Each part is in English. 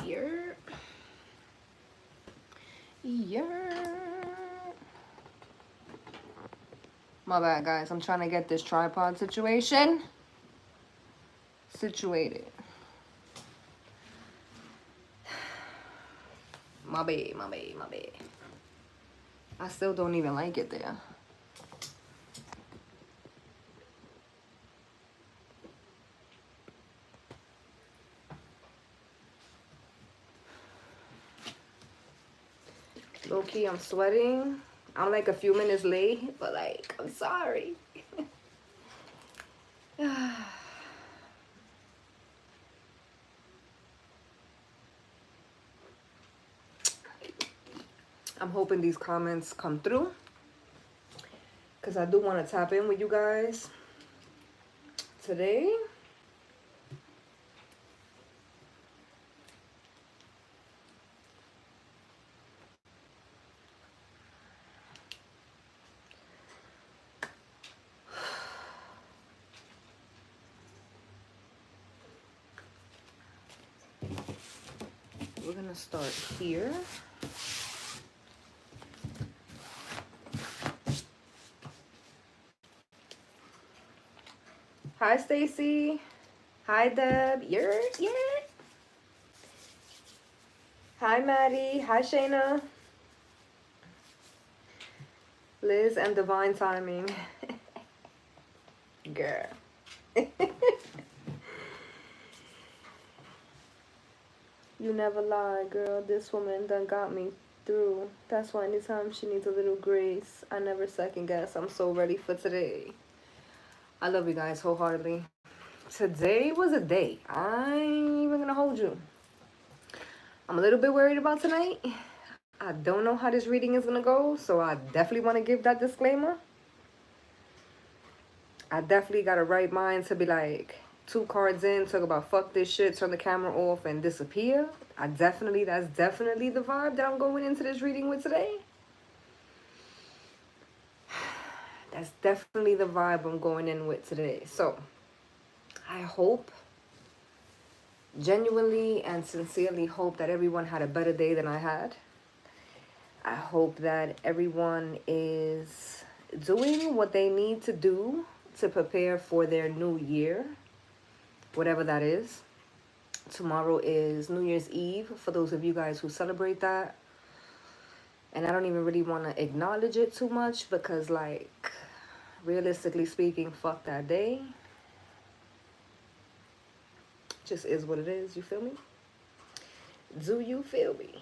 You're. My bad, guys. I'm trying to get this tripod situated. My bad. I still don't even like it there. Low-key, I'm sweating. I'm like a few minutes late, but like, I'm sorry. I'm hoping these comments come through, because I do want to tap in with you guys today. We're gonna start here. Hi, Stacy. Hi, Deb. You're. Hi, Maddie. Hi, Shayna. Liz and Divine Timing. Girl. You never lie, girl. This woman done got me through. That's why anytime she needs a little grace, I never second guess. I'm so ready for today. I love you guys wholeheartedly. Today was a day. I ain't even gonna hold you. I'm a little bit worried about tonight. I don't know how this reading is gonna go, so I definitely want to give that disclaimer. I definitely got a right mind to be like 2 cards in, talk about fuck this shit, turn the camera off and disappear. That's definitely the vibe that I'm going into this reading with today. That's definitely the vibe I'm going in with today. So I hope, genuinely and sincerely hope, that everyone had a better day than I had. I hope that everyone is doing what they need to do to prepare for their new year, whatever that is. Tomorrow is New Year's Eve for those of you guys who celebrate that. And I don't even really want to acknowledge it too much because, like, realistically speaking, fuck that day. Just is what it is, you feel me? Do you feel me?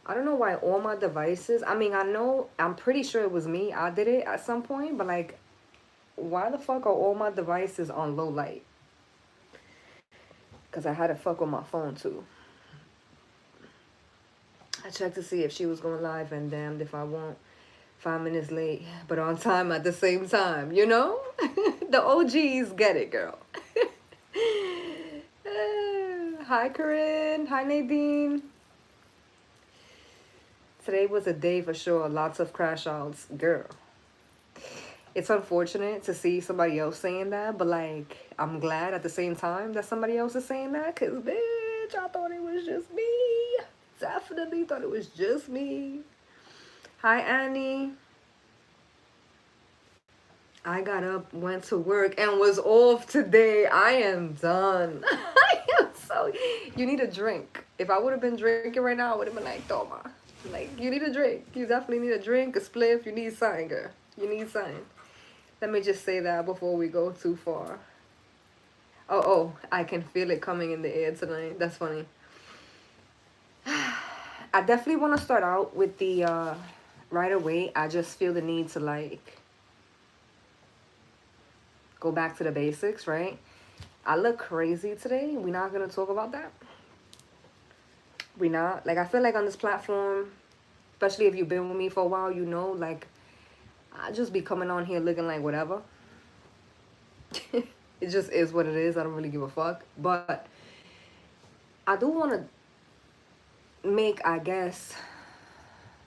I don't know why all my devices, I mean, I'm pretty sure it was me. I did it at some point, but like, why the fuck are all my devices on low light? Because I had to fuck with my phone too. I checked to see if she was going live, and damned if I won't. 5 minutes late, but on time at the same time, you know? The OGs get it, girl. Hi, Corinne. Hi, Nadine. Today was a day for sure. Lots of crash outs, girl. It's unfortunate to see somebody else saying that, but like, I'm glad at the same time that somebody else is saying that, because bitch, I thought it was just me. Definitely thought it was just me. Hi, Annie. I got up, went to work, and was off today. I am done. I am so... You need a drink. If I would have been drinking right now, I would have been like, Toma. Like, you need a drink. You definitely need a drink, a spliff. You need something, girl. You need something. Let me just say that before we go too far. Oh, I can feel it coming in the air tonight. That's funny. I definitely want to start out with the, right away, I just feel the need to, like, go back to the basics, right? I look crazy today. We're not going to talk about that. We're not. Like, I feel like on this platform, especially if you've been with me for a while, you know, like, I just be coming on here looking like whatever. It just is what it is. I don't really give a fuck. But I do want to make, I guess,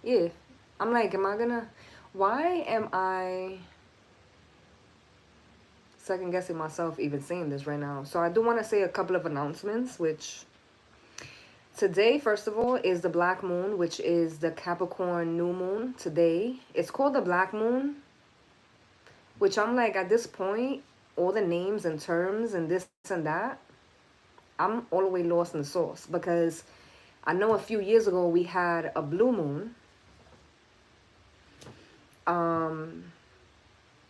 yeah. I'm like, why am I second guessing myself even saying this right now. So I do want to say a couple of announcements, which today, first of all, is the Black Moon, which is the Capricorn New Moon today. It's called the Black Moon, which I'm like, at this point, all the names and terms and this and that, I'm all the way lost in the sauce. Because I know a few years ago we had a blue moon.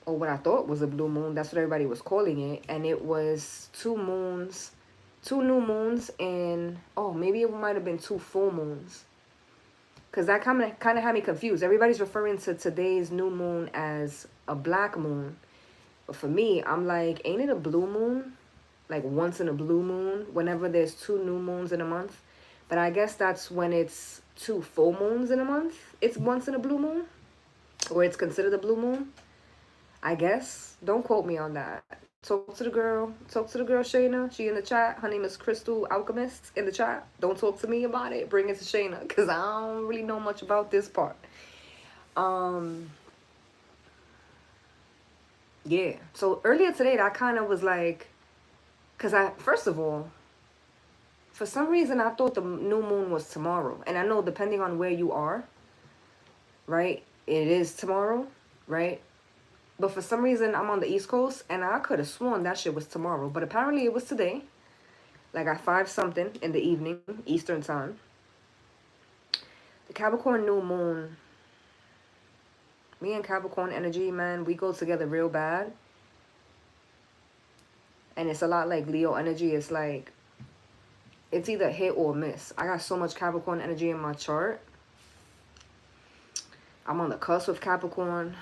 Or what I thought was a blue moon. That's what everybody was calling it. And it was 2 moons, 2 new moons, and oh, maybe it might have been 2 full moons. Because that kind of had me confused. Everybody's referring to today's new moon as a black moon. But for me, I'm like, ain't it a blue moon? Like once in a blue moon, whenever there's 2 new moons in a month. But I guess that's when it's 2 full moons in a month. It's once in a blue moon. Or it's considered a blue moon. I guess. Don't quote me on that. Talk to the girl. Talk to the girl, Shayna. She in the chat. Her name is Crystal Alchemist in the chat. Don't talk to me about it. Bring it to Shayna. Because I don't really know much about this part. Yeah. So earlier today, that kind of was like... Because first of all, for some reason, I thought the new moon was tomorrow. And I know depending on where you are, right? It is tomorrow, right? But for some reason, I'm on the East Coast, and I could have sworn that shit was tomorrow. But apparently it was today, like at 5-something in the evening, Eastern time. The Capricorn New Moon. Me and Capricorn energy, man, we go together real bad. And it's a lot like Leo energy. It's like, it's either hit or miss. I got so much Capricorn energy in my chart. I'm on the cusp of Capricorn.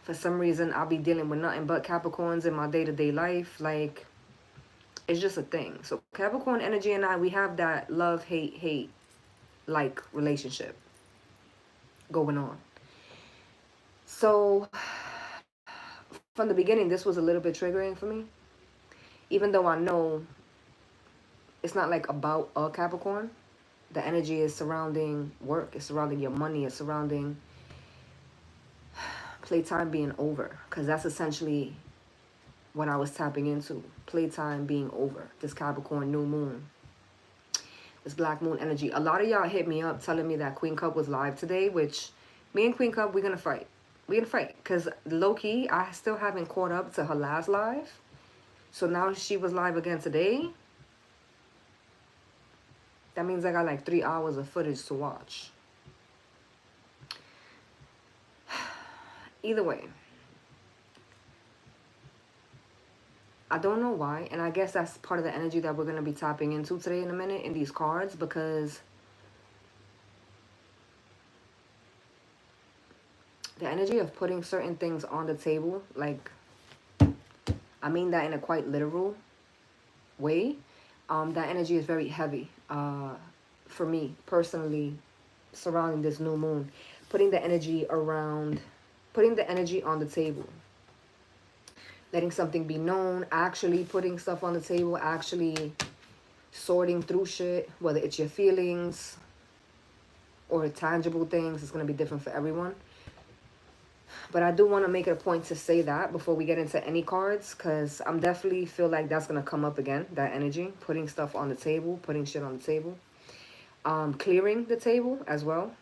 For some reason, I'll be dealing with nothing but Capricorns in my day-to-day life. Like, it's just a thing. So Capricorn energy and I, we have that love, hate, like relationship going on. So from the beginning, this was a little bit triggering for me. Even though I know it's not like about a Capricorn. The energy is surrounding work. It's surrounding your money. It's surrounding... playtime being over, because that's essentially what I was tapping into. Playtime being over. This Capricorn New Moon. This Black Moon energy. A lot of y'all hit me up telling me that Queen Cup was live today, which me and Queen Cup, we're going to fight. We're going to fight. Because low-key, I still haven't caught up to her last live. So now she was live again today. That means I got like 3 hours of footage to watch. Either way, I don't know why, and I guess that's part of the energy that we're going to be tapping into today in a minute in these cards, because the energy of putting certain things on the table, like, I mean that in a quite literal way, that energy is very heavy for me personally surrounding this new moon. Putting the energy around... putting the energy on the table. Letting something be known. Actually putting stuff on the table. Actually sorting through shit. Whether it's your feelings or tangible things. It's going to be different for everyone. But I do want to make it a point to say that before we get into any cards. Because I'm definitely feel like that's going to come up again. That energy. Putting stuff on the table. Putting shit on the table. Clearing the table as well.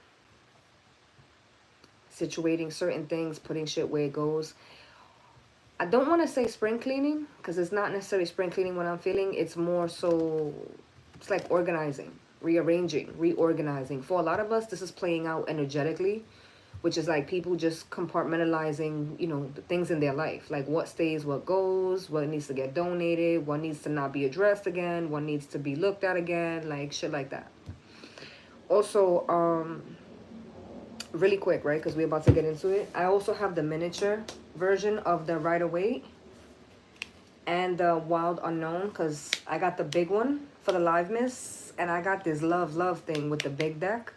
Situating certain things, putting shit where it goes. I don't want to say spring cleaning, because it's not necessarily spring cleaning what I'm feeling. It's more so, it's like organizing, rearranging, reorganizing. For a lot of us, this is playing out energetically, which is like people just compartmentalizing, you know, the things in their life. Like what stays, what goes, what needs to get donated, what needs to not be addressed again, what needs to be looked at again, like shit like that. Also, really quick, right, because we're about to get into it, I also have the miniature version of the Rider-Waite and the Wild Unknown, because I got the big one for the LiveMas, and I got this love thing with the big deck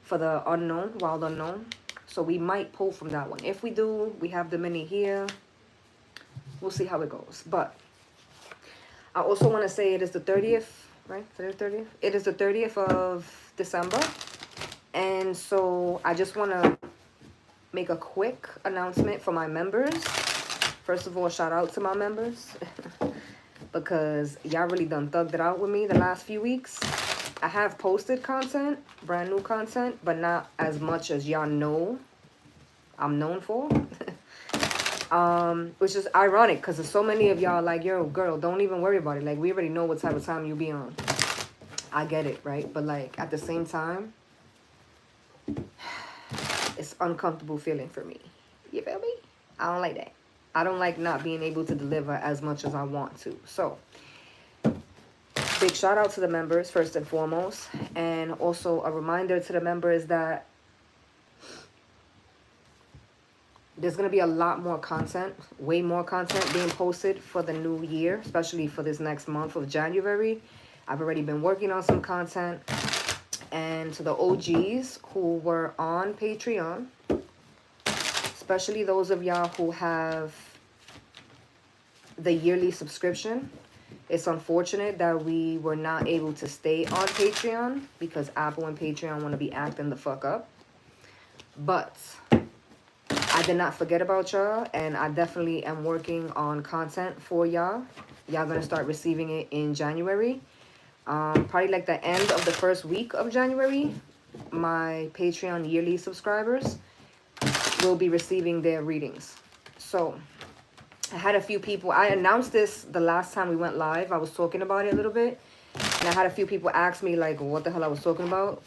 for the Unknown, Wild Unknown. So we might pull from that one. If we do, we have the mini here. We'll see how it goes. But I also want to say it is the 30th, right? 30th? It is the 30th of December. And so I just want to make a quick announcement for my members. First of all, shout out to my members because y'all really done thugged it out with me the last few weeks. I have posted content, brand new content, but not as much as y'all know I'm known for. Which is ironic because there's so many of y'all like, yo, girl, don't even worry about it. Like, we already know what type of time you be on. I get it, right? But like, at the same time, it's uncomfortable feeling for me. You feel me? I don't like that. I don't like not being able to deliver as much as I want to. So, big shout out to the members, first and foremost. And also a reminder to the members that there's going to be a lot more content, way more content being posted for the new year, especially for this next month of January. I've already been working on some content. And to the OGs who were on Patreon, especially those of y'all who have the yearly subscription, it's unfortunate that we were not able to stay on Patreon because Apple and Patreon want to be acting the fuck up. But I did not forget about y'all, and I definitely am working on content for y'all. Y'all gonna start receiving it in January. Probably like the end of the first week of January, my Patreon yearly subscribers will be receiving their readings. So I had a few people, I announced this the last time we went live. I was talking about it a little bit, and I had a few people ask me like what the hell I was talking about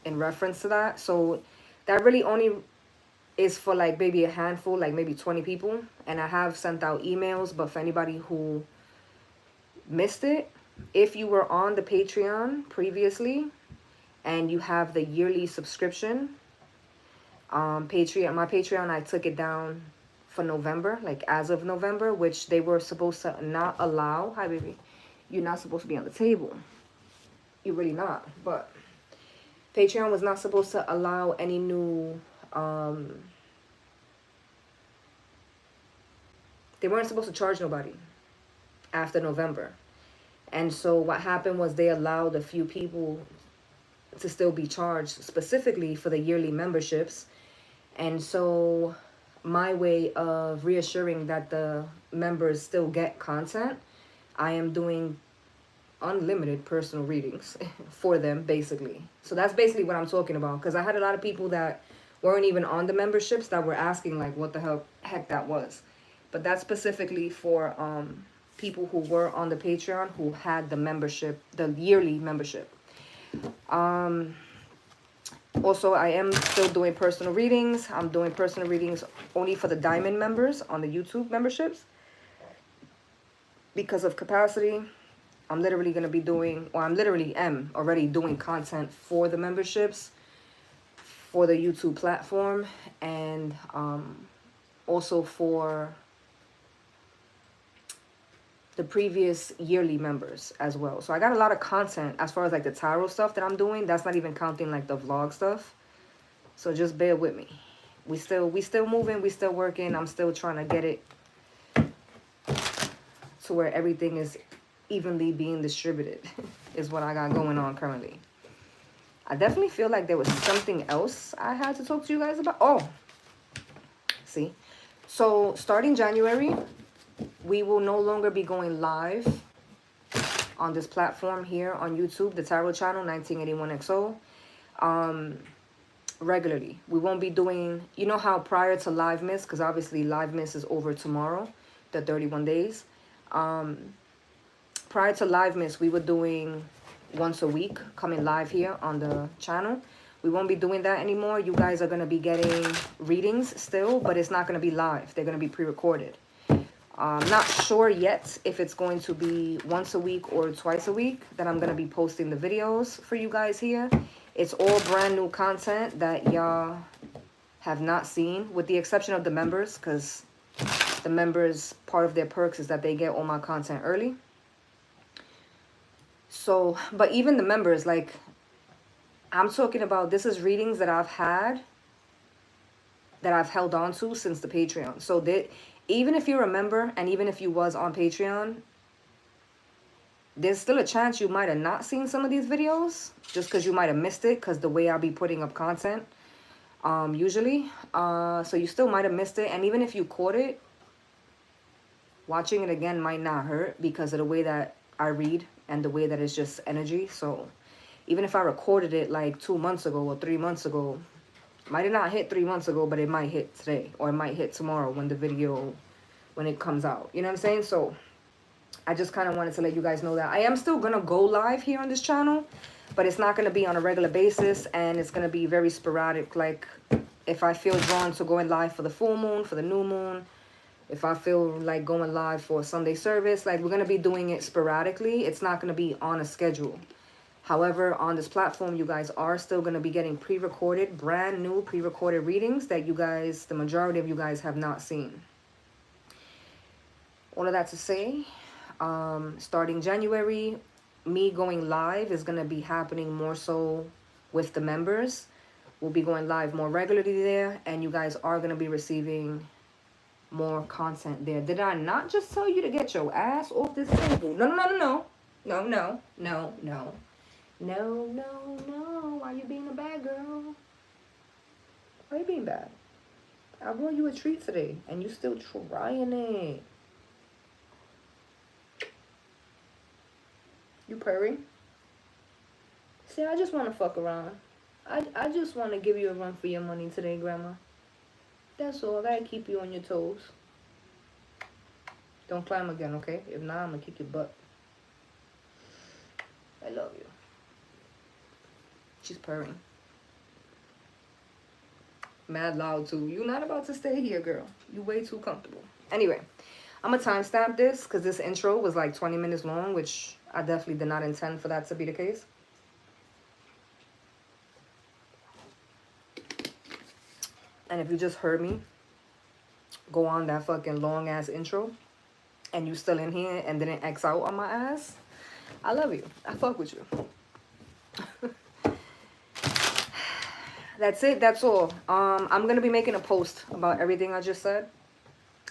in reference to that. So that really only is for like maybe a handful, like maybe 20 people. And I have sent out emails, but for anybody who missed it, if you were on the Patreon previously and you have the yearly subscription, my Patreon, I took it down for November, like as of November, which they were supposed to not allow. Hi, baby. You're not supposed to be on the table. You're really not. But Patreon was not supposed to allow any new, they weren't supposed to charge nobody after November. And so what happened was they allowed a few people to still be charged specifically for the yearly memberships. And so my way of reassuring that the members still get content, I am doing unlimited personal readings for them, basically. So that's basically what I'm talking about, because I had a lot of people that weren't even on the memberships that were asking like what the heck that was. But that's specifically for people who were on the Patreon who had the membership, the yearly membership. Also, I am still doing personal readings. I'm doing personal readings only for the diamond members on the YouTube memberships. Because of capacity, I'm literally going to be doing, or I'm literally am already doing content for the memberships, for the YouTube platform, and also for the previous yearly members as well. So I got a lot of content as far as like the tarot stuff that I'm doing. That's not even counting like the vlog stuff. So just bear with me. We still moving, we still working. I'm still trying to get it to where everything is evenly being distributed is what I got going on currently. I definitely feel like there was something else I had to talk to you guys about. Oh, see. So starting January, we will no longer be going live on this platform here on YouTube, the Tarot Channel, 1981XO, regularly. We won't be doing, you know how prior to LiveMas, because obviously LiveMas is over tomorrow, the 31 days. Prior to LiveMas, we were doing once a week, coming live here on the channel. We won't be doing that anymore. You guys are going to be getting readings still, but it's not going to be live. They're going to be pre-recorded. I'm not sure yet if it's going to be once a week or twice a week that I'm going to be posting the videos for you guys here. It's all brand new content that y'all have not seen, with the exception of the members, because the members, part of their perks is that they get all my content early. So, but even the members, like, I'm talking about, this is readings that I've had, that I've held on to since the Patreon. So even if you remember, and even if you was on Patreon, there's still a chance you might have not seen some of these videos, just because you might have missed it, because the way I'll be putting up content, usually. So you still might have missed it, and even if you caught it, Watching it again might not hurt because of the way that I read and the way that it's just energy. So even if I recorded it like 2 months ago or 3 months ago, might have not hit 3 months ago, but it might hit today, or it might hit tomorrow when the video, when it comes out. You know what I'm saying? So I just kind of wanted to let you guys know that I am still going to go live here on this channel, but it's not going to be on a regular basis, and it's going to be very sporadic. Like if I feel drawn to going live for the full moon, for the new moon, if I feel like going live for a Sunday service, like we're going to be doing it sporadically. It's not going to be on a schedule. However, on this platform, you guys are still going to be getting pre-recorded, brand new pre-recorded readings that you guys, the majority of you guys, have not seen. All of that to say, starting January, me going live is going to be happening more so with the members. We'll be going live more regularly there, and you guys are going to be receiving more content there. Did I not just tell you to get your ass off this table? No, no, no, no, no, no, no, no. No, no, no. Why you being a bad girl? Why you being bad? I brought you a treat today, and you still trying it. You purring? See, I just want to fuck around. I just want to give you a run for your money today, Grandma. That's all. I gotta keep you on your toes. Don't climb again, okay? If not, I'm gonna kick your butt. I love you. She's purring. Mad loud too. You're not about to stay here, girl. You way too comfortable. Anyway, I'm gonna timestamp this because this intro was like 20 minutes long, which I definitely did not intend for that to be the case. And if you just heard me go on that fucking long ass intro and you still in here and didn't X out on my ass, I love you. I fuck with you. That's it. That's all. I'm going to be making a post about everything I just said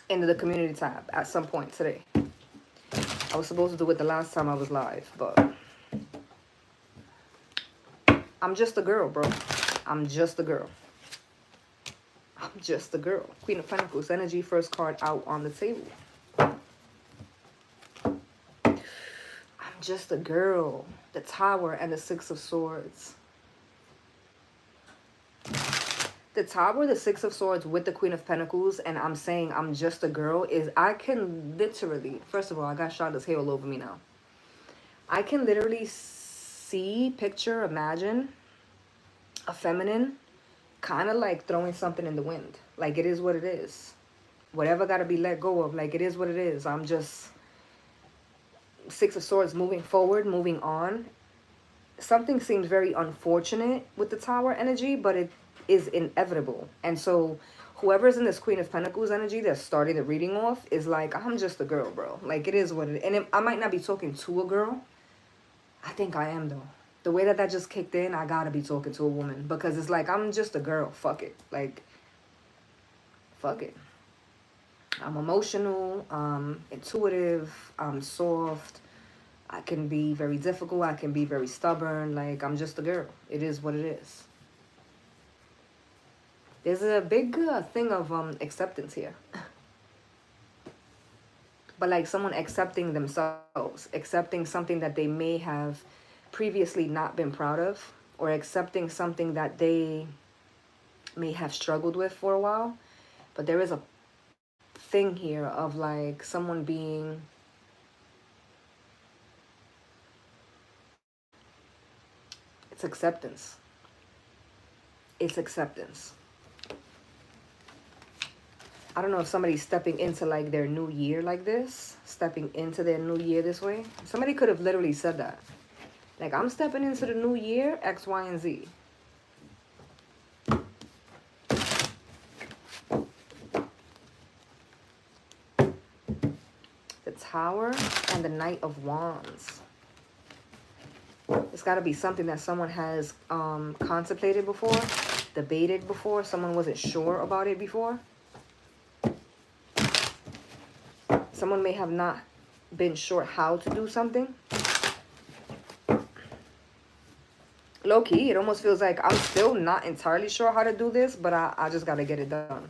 into the community tab at some point today. I was supposed to do it the last time I was live, but I'm just a girl, bro. I'm just a girl. I'm just a girl. Queen of Pentacles energy, first card out on the table. I'm just a girl. The Tower and the Six of Swords. The Tower, the Six of Swords with the Queen of Pentacles, and I'm saying I'm just a girl, is I can literally, first of all, I got Shonda's hair all over me now. I can literally see, picture, imagine a feminine kind of like throwing something in the wind. Like it is what it is. Whatever got to be let go of, like it is what it is. I'm just Six of Swords, moving forward, moving on. Something seems very unfortunate with the Tower energy, but it is inevitable. And so whoever's in this Queen of Pentacles energy that's starting the reading off is like, I'm just a girl, bro. Like it is what it is. And I might not be talking to a girl. I think I am though. The way that just kicked in, I gotta be talking to a woman because it's like, I'm just a girl. Fuck it. Like, fuck it. I'm emotional, intuitive, I'm soft. I can be very difficult. I can be very stubborn. Like, I'm just a girl. It is what it is. There's a big thing of acceptance here. But like someone accepting themselves, accepting something that they may have previously not been proud of, or accepting something that they may have struggled with for a while. But there is a thing here of like someone being it's acceptance. It's acceptance. I don't know if somebody's stepping into like their new year like this, stepping into their new year this way. Somebody could have literally said that. Like, I'm stepping into the new year, X, Y, and Z. The Tower and the Knight of Wands. It's got to be something that someone has contemplated before, debated before. Someone wasn't sure about it before. Someone may have not been sure how to do something. Low key, it almost feels like I'm still not entirely sure how to do this, but I just got to get it done.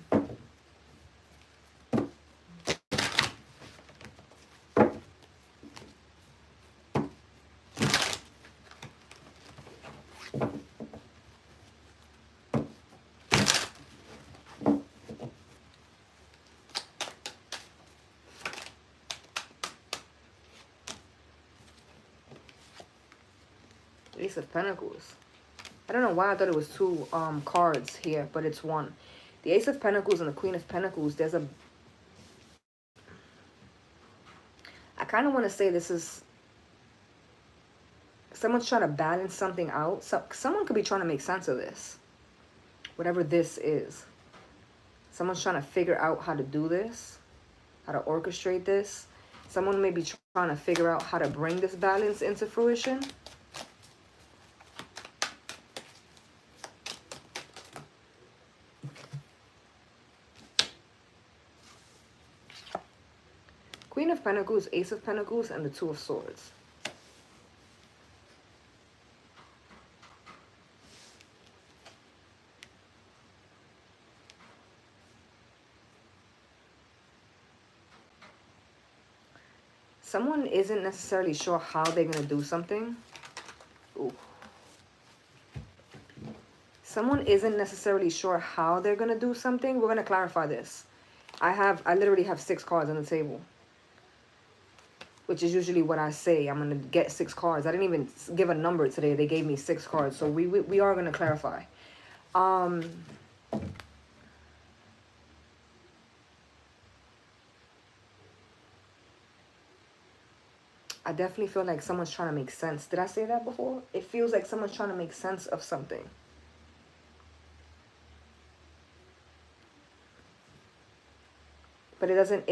Ace of Pentacles. I don't know why I thought it was two cards here, but it's one. The Ace of Pentacles and the Queen of Pentacles, there's a... I kind of want to say this is... Someone's trying to balance something out. Someone could be trying to make sense of this. Whatever this is. Someone's trying to figure out how to do this. How to orchestrate this. Someone may be trying to figure out how to bring this balance into fruition. Queen of Pentacles, Ace of Pentacles, and the Two of Swords. Someone isn't necessarily sure how they're going to do something. Ooh. Someone isn't necessarily sure how they're going to do something. We're going to clarify this. I literally have 6 cards on the table, which is usually what I say. I'm going to get 6 cards. I didn't even give a number today. They gave me 6 cards. So we are going to clarify. I definitely feel like someone's trying to make sense. Did I say that before? It feels like someone's trying to make sense of something. But it doesn't...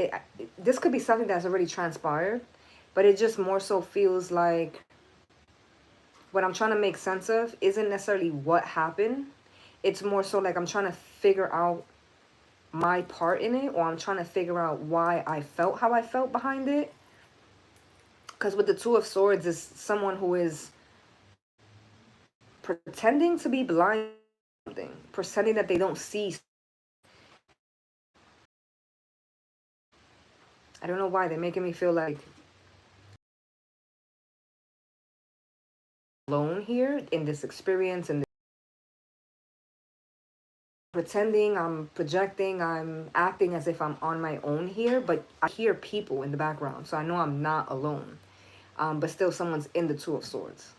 This could be something that's already transpired. But it just more so feels like what I'm trying to make sense of isn't necessarily what happened. It's more so like I'm trying to figure out my part in it. Or I'm trying to figure out why I felt how I felt behind it. Because with the Two of Swords is someone who is pretending to be blind to something. Pretending that they don't see. I don't know why. They're making me feel like alone here in this experience. And pretending, I'm projecting, I'm acting as if I'm on my own here. But I hear people in the background. So I know I'm not alone. But still someone's in the Two of Swords.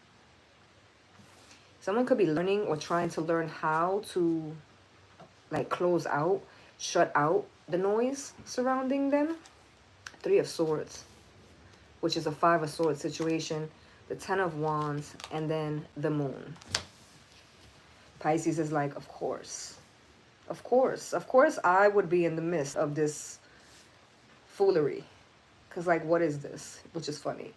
Someone could be learning or trying to learn how to like close out, shut out the noise surrounding them. 3 of Swords, which is a 5 of Swords situation. The 10 of Wands and then the Moon. Pisces is like, of course. Of course I would be in the midst of this foolery. Because like, what is this? Which is funny.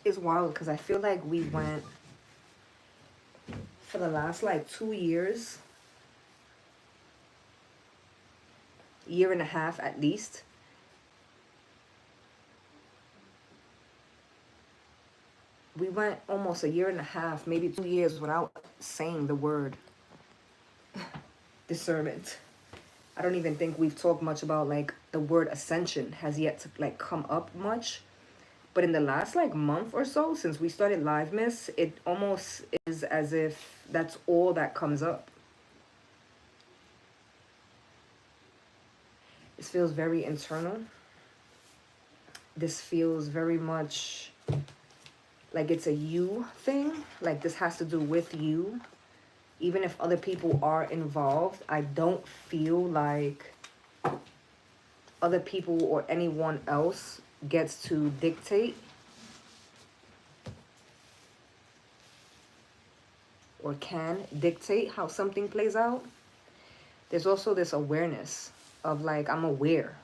It's wild because I feel like we went for the last like 2 years, year and a half at least. We went almost a year and a half, maybe 2 years without saying the word discernment. I don't even think we've talked much about like the word ascension has yet to like come up much. But in the last like month or so, since we started LiveMas, it almost is as if that's all that comes up. This feels very internal. This feels very much like it's a you thing. Like this has to do with you. Even if other people are involved, I don't feel like other people or anyone else gets to dictate or can dictate how something plays out. There's also this awareness of like, I'm aware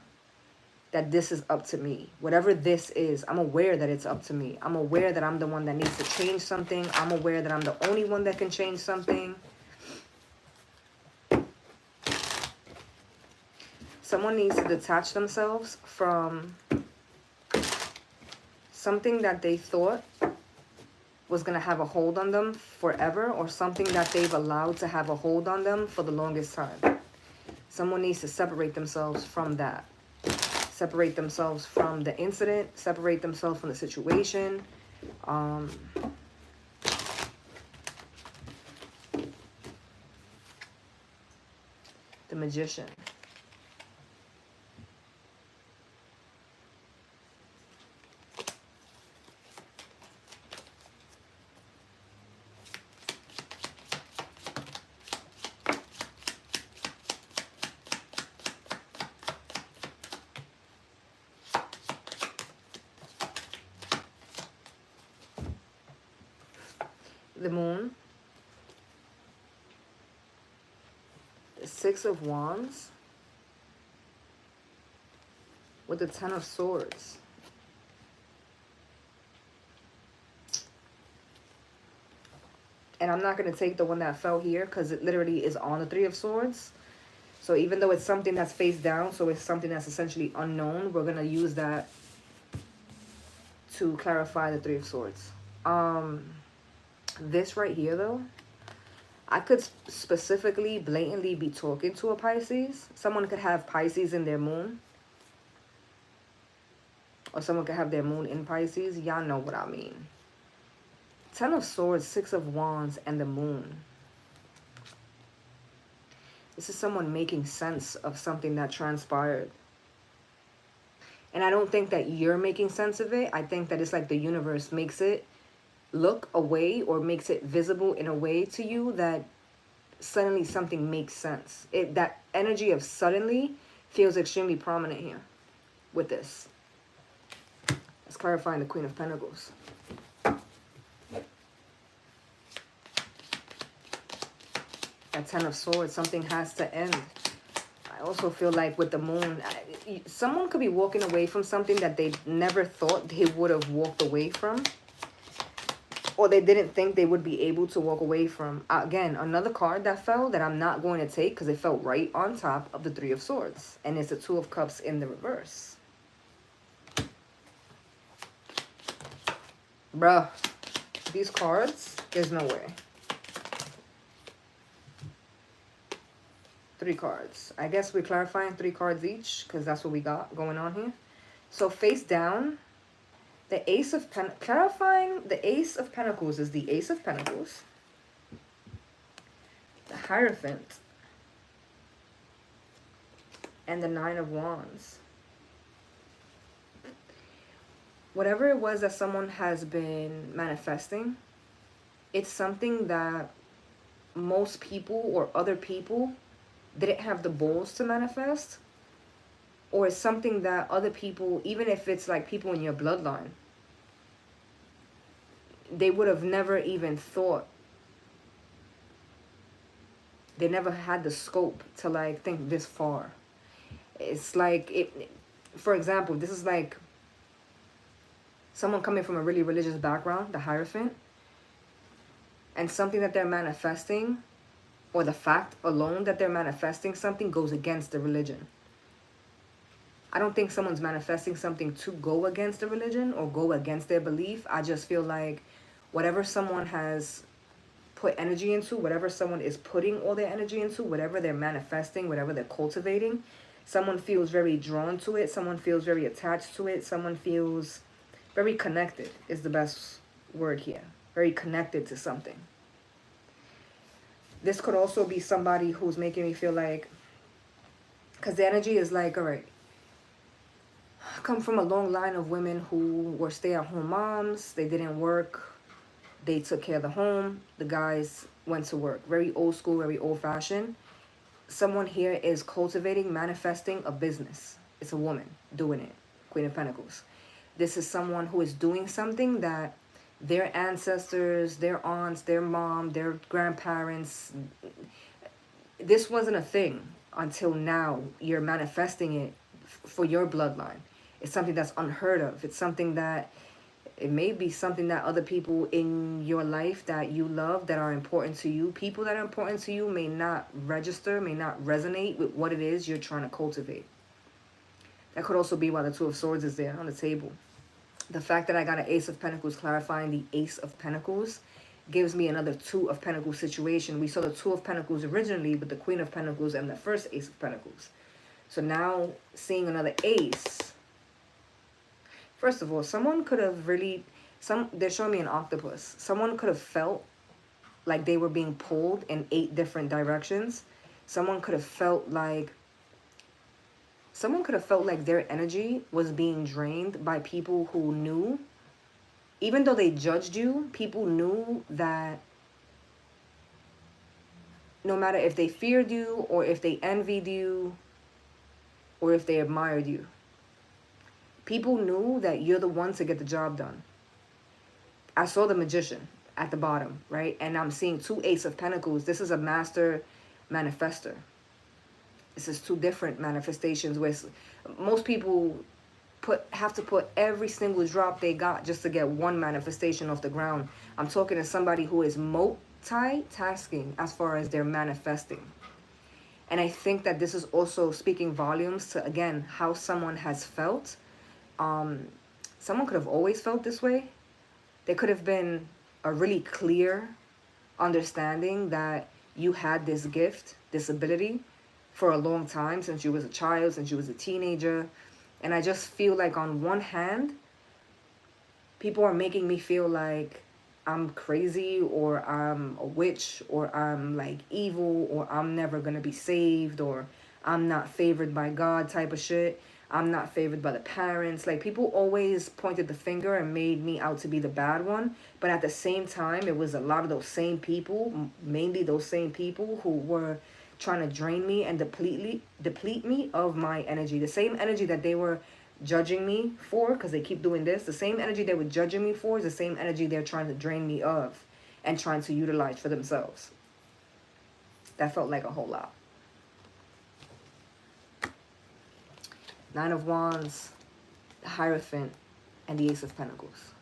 that this is up to me. Whatever this is, I'm aware that it's up to me. I'm aware that I'm the one that needs to change something. I'm aware that I'm the only one that can change something. Someone needs to detach themselves from something that they thought was going to have a hold on them forever, or something that they've allowed to have a hold on them for the longest time. Someone needs to separate themselves from that. Separate themselves from the incident. Separate themselves from the situation. Magician. The Moon. The Six of Wands. With the Ten of Swords. And I'm not going to take the one that fell here because it literally is on the Three of Swords. So even though it's something that's face down, so it's something that's essentially unknown, we're going to use that to clarify the Three of Swords. This right here, though, I could specifically, blatantly be talking to a Pisces. Someone could have Pisces in their moon. Or someone could have their moon in Pisces. Y'all know what I mean. Ten of Swords, Six of Wands, and the Moon. This is someone making sense of something that transpired. And I don't think that you're making sense of it. I think that it's like the universe makes it look away or makes it visible in a way to you that suddenly something makes sense. That energy of suddenly feels extremely prominent here with this. Let's clarify the Queen of Pentacles. That Ten of Swords, something has to end. I also feel like with the Moon, someone could be walking away from something that they never thought they would have walked away from. Or they didn't think they would be able to walk away from. Again, another card that fell that I'm not going to take because it fell right on top of the Three of Swords. And it's the Two of Cups in the reverse. Bruh, these cards, there's no way. 3 cards. I guess we're clarifying 3 cards each because that's what we got going on here. So face down, the Ace of Pentacles. Clarifying the Ace of Pentacles is the Ace of Pentacles, the Hierophant, and the Nine of Wands. Whatever it was that someone has been manifesting, it's something that most people or other people didn't have the balls to manifest, or it's something that other people, even if it's like people in your bloodline, they would have never even thought. They never had the scope to like think this far. It's like, for example, this is like someone coming from a really religious background, the Hierophant, and something that they're manifesting, or the fact alone that they're manifesting something, goes against the religion. I don't think someone's manifesting something to go against the religion or go against their belief. I just feel like whatever someone has put energy into, whatever someone is putting all their energy into, whatever they're manifesting, whatever they're cultivating, someone feels very drawn to it. Someone feels very attached to it. Someone feels very connected is the best word here. Very connected to something. This could also be somebody who's making me feel like, because the energy is like, all right, I come from a long line of women who were stay-at-home moms. They didn't work. They took care of the home. The guys went to work. Very old school, very old-fashioned. Someone here is cultivating, manifesting a business. It's a woman doing it. Queen of Pentacles. This is someone who is doing something that their ancestors, their aunts, their mom, their grandparents, this wasn't a thing until now. You're manifesting it for your bloodline. It's something that's unheard of. It's something that, it may be something that other people in your life that you love, that are important to you, people that are important to you, may not register, may not resonate with what it is you're trying to cultivate. That could also be why the Two of Swords is there on the table. The fact that I got an Ace of Pentacles clarifying the Ace of Pentacles gives me another Two of Pentacles situation. We saw the Two of Pentacles originally with the Queen of Pentacles and the first Ace of Pentacles. So now seeing another Ace. First of all, someone could have really, they're showing me an octopus. Someone could have felt like they were being pulled in 8 different directions. Someone could have felt like their energy was being drained by people who knew, even though they judged you, people knew that no matter if they feared you or if they envied you or if they admired you, people knew that you're the one to get the job done. I saw the Magician at the bottom, right? And I'm seeing 2 Ace of Pentacles. This is a master manifester. This is 2 different manifestations where most people have to put every single drop they got just to get one manifestation off the ground. I'm talking to somebody who is multitasking as far as they're manifesting. And I think that this is also speaking volumes to, again, how someone has felt. Someone could have always felt this way. There could have been a really clear understanding that you had this gift, this ability for a long time, since you was a child, since you was a teenager. And I just feel like on one hand, people are making me feel like I'm crazy, or I'm a witch, or I'm like evil, or I'm never going to be saved, or I'm not favored by God type of shit. I'm not favored by the parents. Like, people always pointed the finger and made me out to be the bad one. But at the same time, it was a lot of those same people, mainly those same people who were trying to drain me and deplete me of my energy. The same energy that they were judging me for, because they keep doing this, the same energy they were judging me for is the same energy they're trying to drain me of and trying to utilize for themselves. That felt like a whole lot. 9 of Wands, the Hierophant, and the Ace of Pentacles.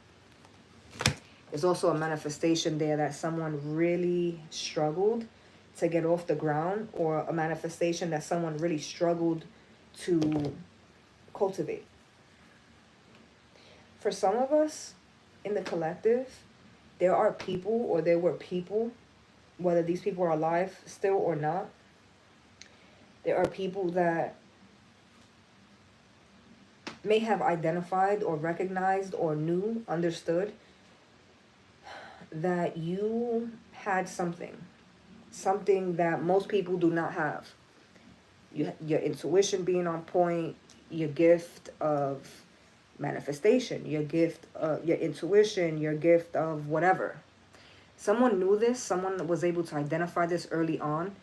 There's also a manifestation there that someone really struggled to get off the ground, or a manifestation that someone really struggled to cultivate. For some of us in the collective, there are people, or there were people, whether these people are alive still or not, there are people that may have identified or recognized or knew, understood that you had something that most people do not have. Your intuition being on point, your gift of manifestation, your gift, your intuition, your gift of whatever. Someone knew this, someone was able to identify this early on,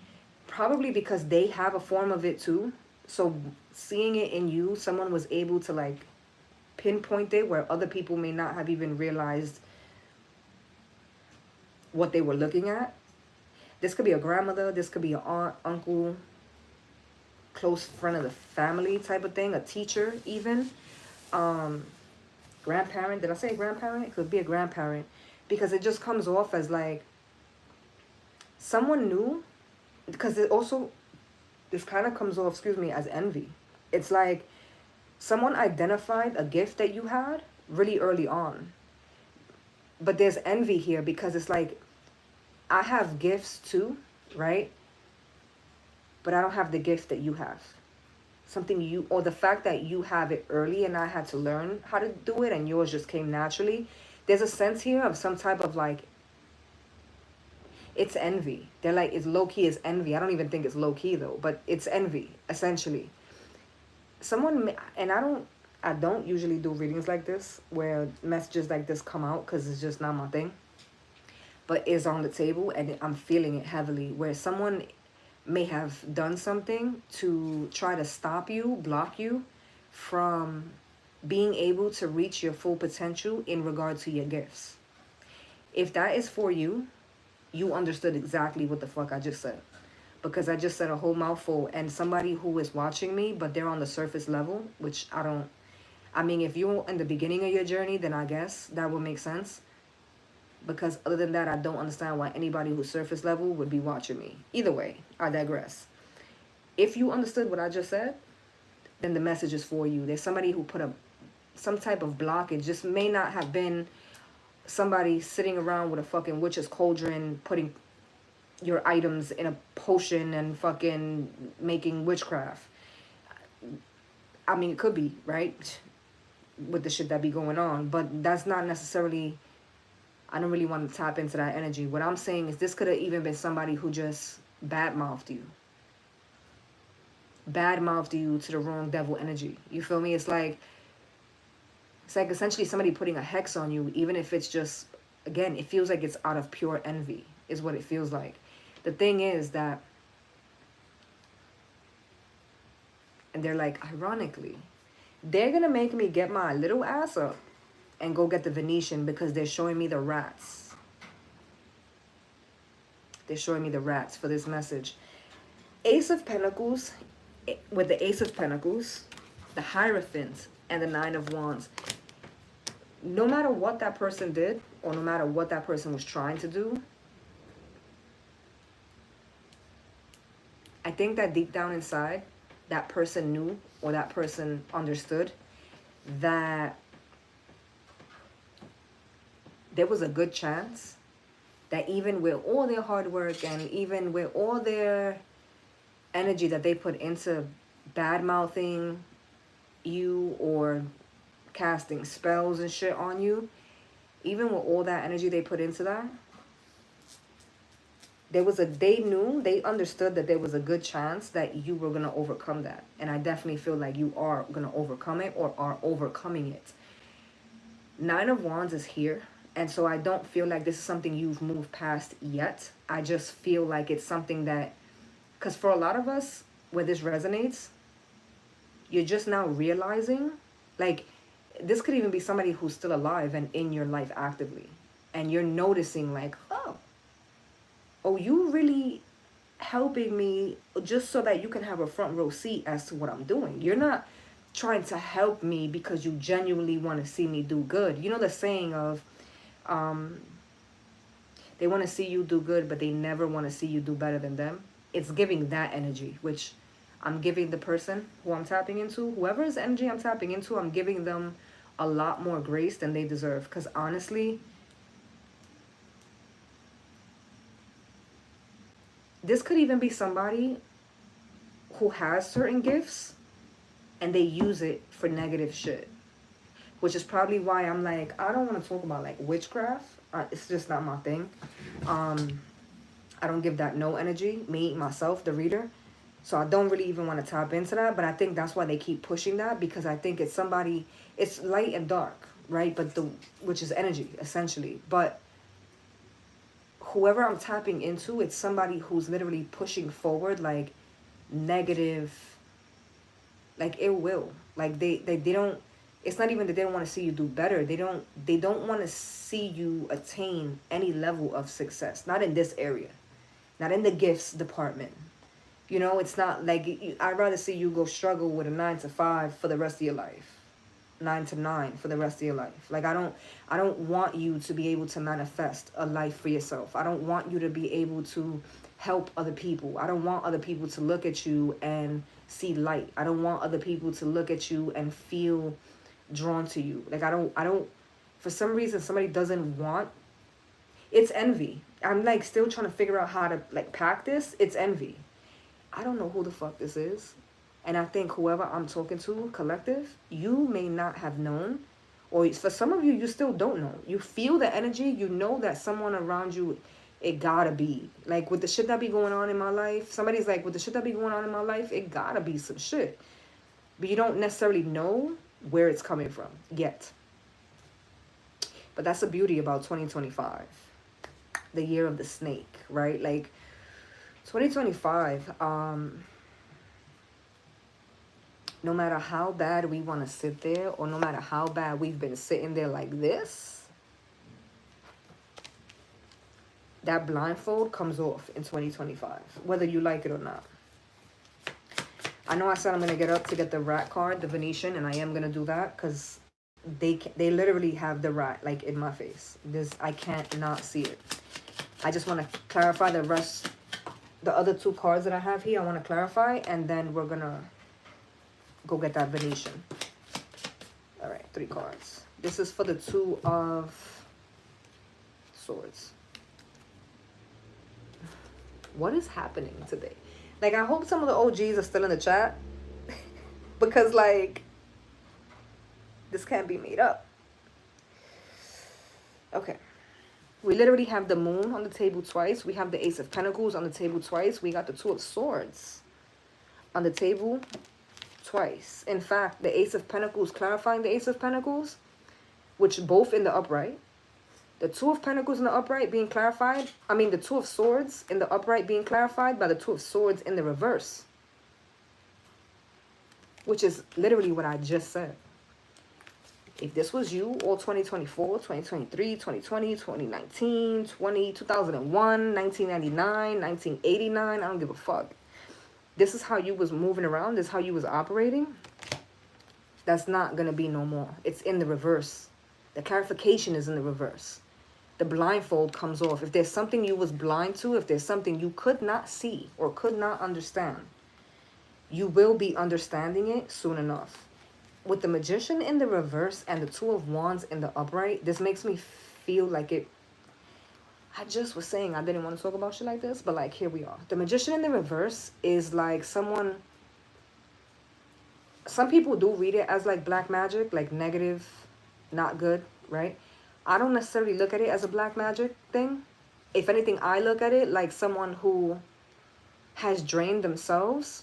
probably because they have a form of it too. So seeing it in you, someone was able to like pinpoint it where other people may not have even realized what they were looking at. This could be a grandmother, this could be an aunt, uncle, close friend of the family type of thing, a teacher even, grandparent. Did I say grandparent? It could be a grandparent, because it just comes off as like someone knew, because it also, this kind of comes off, excuse me, as envy. It's like someone identified a gift that you had really early on. But there's envy here, because it's like, I have gifts too, right? But I don't have the gift that you have. Or the fact that you have it early and I had to learn how to do it and yours just came naturally. There's a sense here of some type of like, it's envy. They're like, it's low-key is envy. I don't even think it's low-key though, but it's envy, essentially. Someone, and I don't usually do readings like this where messages like this come out, because it's just not my thing. But it's on the table and I'm feeling it heavily, where someone may have done something to try to stop you, block you from being able to reach your full potential in regard to your gifts. If that is for you, you understood exactly what the fuck I just said. Because I just said a whole mouthful, and somebody who is watching me, but they're on the surface level, which I mean, if you're in the beginning of your journey, then I guess that would make sense. Because other than that, I don't understand why anybody who's surface level would be watching me. Either way, I digress. If you understood what I just said, then the message is for you. There's somebody who put some type of blockage. Just may not have been somebody sitting around with a fucking witch's cauldron, putting your items in a potion and fucking making witchcraft. I mean, it could be, right? With the shit that be going on. But that's not necessarily... I don't really want to tap into that energy. What I'm saying is this could have even been somebody who just badmouthed you. badmouthed you to the wrong devil energy. You feel me? It's like essentially somebody putting a hex on you, even if it's just, again, it feels like it's out of pure envy, is what it feels like. The thing is that, and they're like, ironically, they're going to make me get my little ass up and go get the Venetian because they're showing me the rats. They're showing me the rats for this message. Ace of Pentacles, with the Ace of Pentacles, the Hierophant, and the Nine of Wands. No matter what that person did, or no matter what that person was trying to do, I think that deep down inside, that person knew, or that person understood that there was a good chance that even with all their hard work and even with all their energy that they put into bad-mouthing you or casting spells and shit on you, even with all that energy they put into that, they understood that there was a good chance that you were going to overcome that. And I definitely feel like you are going to overcome it, or are overcoming it. Nine of Wands is here. And so I don't feel like this is something you've moved past yet. I just feel like it's something that, because for a lot of us, where this resonates, you're just now realizing, like, this could even be somebody who's still alive and in your life actively. And you're noticing like, oh, you really helping me just so that you can have a front row seat as to what I'm doing. You're not trying to help me because you genuinely want to see me do good. You know the saying of, they want to see you do good, but they never want to see you do better than them. It's giving that energy, which I'm giving the person who I'm tapping into, whoever's energy I'm tapping into, I'm giving them a lot more grace than they deserve. Because honestly, this could even be somebody who has certain gifts and they use it for negative shit. Which is probably why I'm like, I don't want to talk about like witchcraft. It's just not my thing. I don't give that no energy, me, myself, the reader. So I don't really even want to tap into that. But I think that's why they keep pushing that, because I think it's somebody, it's light and dark, right? But which is energy, essentially. But whoever I'm tapping into, it's somebody who's literally pushing forward like negative, like ill will. Like they don't, it's not even that they don't want to see you do better. They don't want to see you attain any level of success. Not in this area. Not in the gifts department. You know, it's not like, I'd rather see you go struggle with a 9 to 5 for the rest of your life. 9 to 9 for the rest of your life. Like, I don't want you to be able to manifest a life for yourself. I don't want you to be able to help other people. I don't want other people to look at you and see light. I don't want other people to look at you and feel drawn to you. Like, I don't, for some reason, somebody doesn't want, it's envy. I'm like still trying to figure out how to like pack this. It's envy. I don't know who the fuck this is. And I think whoever I'm talking to, collective, you may not have known. Or for some of you, you still don't know. You feel the energy. You know that someone around you, it gotta be. Like with the shit that be going on in my life. Somebody's like, with the shit that be going on in my life, it gotta be some shit. But you don't necessarily know where it's coming from yet. But that's the beauty about 2025. The year of the snake, right? Like 2025, no matter how bad we want to sit there, or no matter how bad we've been sitting there like this, that blindfold comes off in 2025, whether you like it or not. I know I said I'm going to get up to get the rat card, the Venetian, and I am going to do that because they literally have the rat like in my face. I can't not see it. I just want to clarify the rest, the other two cards that I have here. I want to clarify, and then we're going to go get that Venetian. All right, 3 cards. This is for the Two of Swords. What is happening today? Like, I hope some of the OGs are still in the chat. Because, like, this can't be made up. Okay. We literally have the Moon on the table twice. We have the Ace of Pentacles on the table twice. We got the Two of Swords on the table twice. In fact, the Ace of Pentacles clarifying the Ace of Pentacles, which both in the upright. The Two of Pentacles in the upright being clarified. I mean, the Two of Swords in the upright being clarified by the Two of Swords in the reverse. Which is literally what I just said. If this was you, all 2024, 2023, 2020, 2019, 2001, 1999, 1989, I don't give a fuck. This is how you was moving around. This is how you was operating. That's not going to be no more. It's in the reverse. The clarification is in the reverse. The blindfold comes off. If there's something you was blind to, if there's something you could not see or could not understand, you will be understanding it soon enough. With the Magician in the reverse and the Two of Wands in the upright, this makes me feel like it. I just was saying I didn't want to talk about shit like this, but like here we are. The Magician in the reverse is like someone. Some people do read it as like black magic, like negative, not good, right? I don't necessarily look at it as a black magic thing. If anything, I look at it like someone who has drained themselves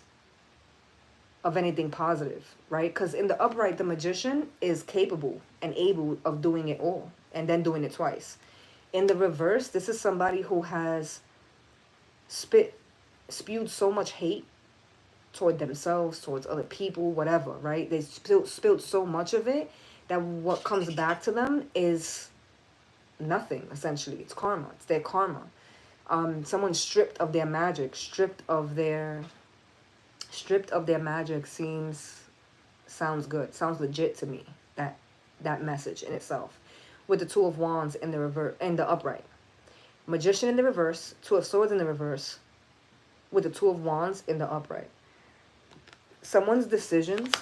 of anything positive, right? Because in the upright, the Magician is capable and able of doing it all and then doing it twice. In the reverse, this is somebody who has spewed so much hate toward themselves, towards other people, whatever, right? They spilled so much of it that what comes back to them is nothing, essentially. It's karma. It's their karma. Someone stripped of their magic, stripped of their magic sounds good, sounds legit to me, that message in itself. With the Two of Wands in the upright, Magician in the reverse, Two of Swords in the reverse, with the Two of Wands in the upright. Someone's decisions,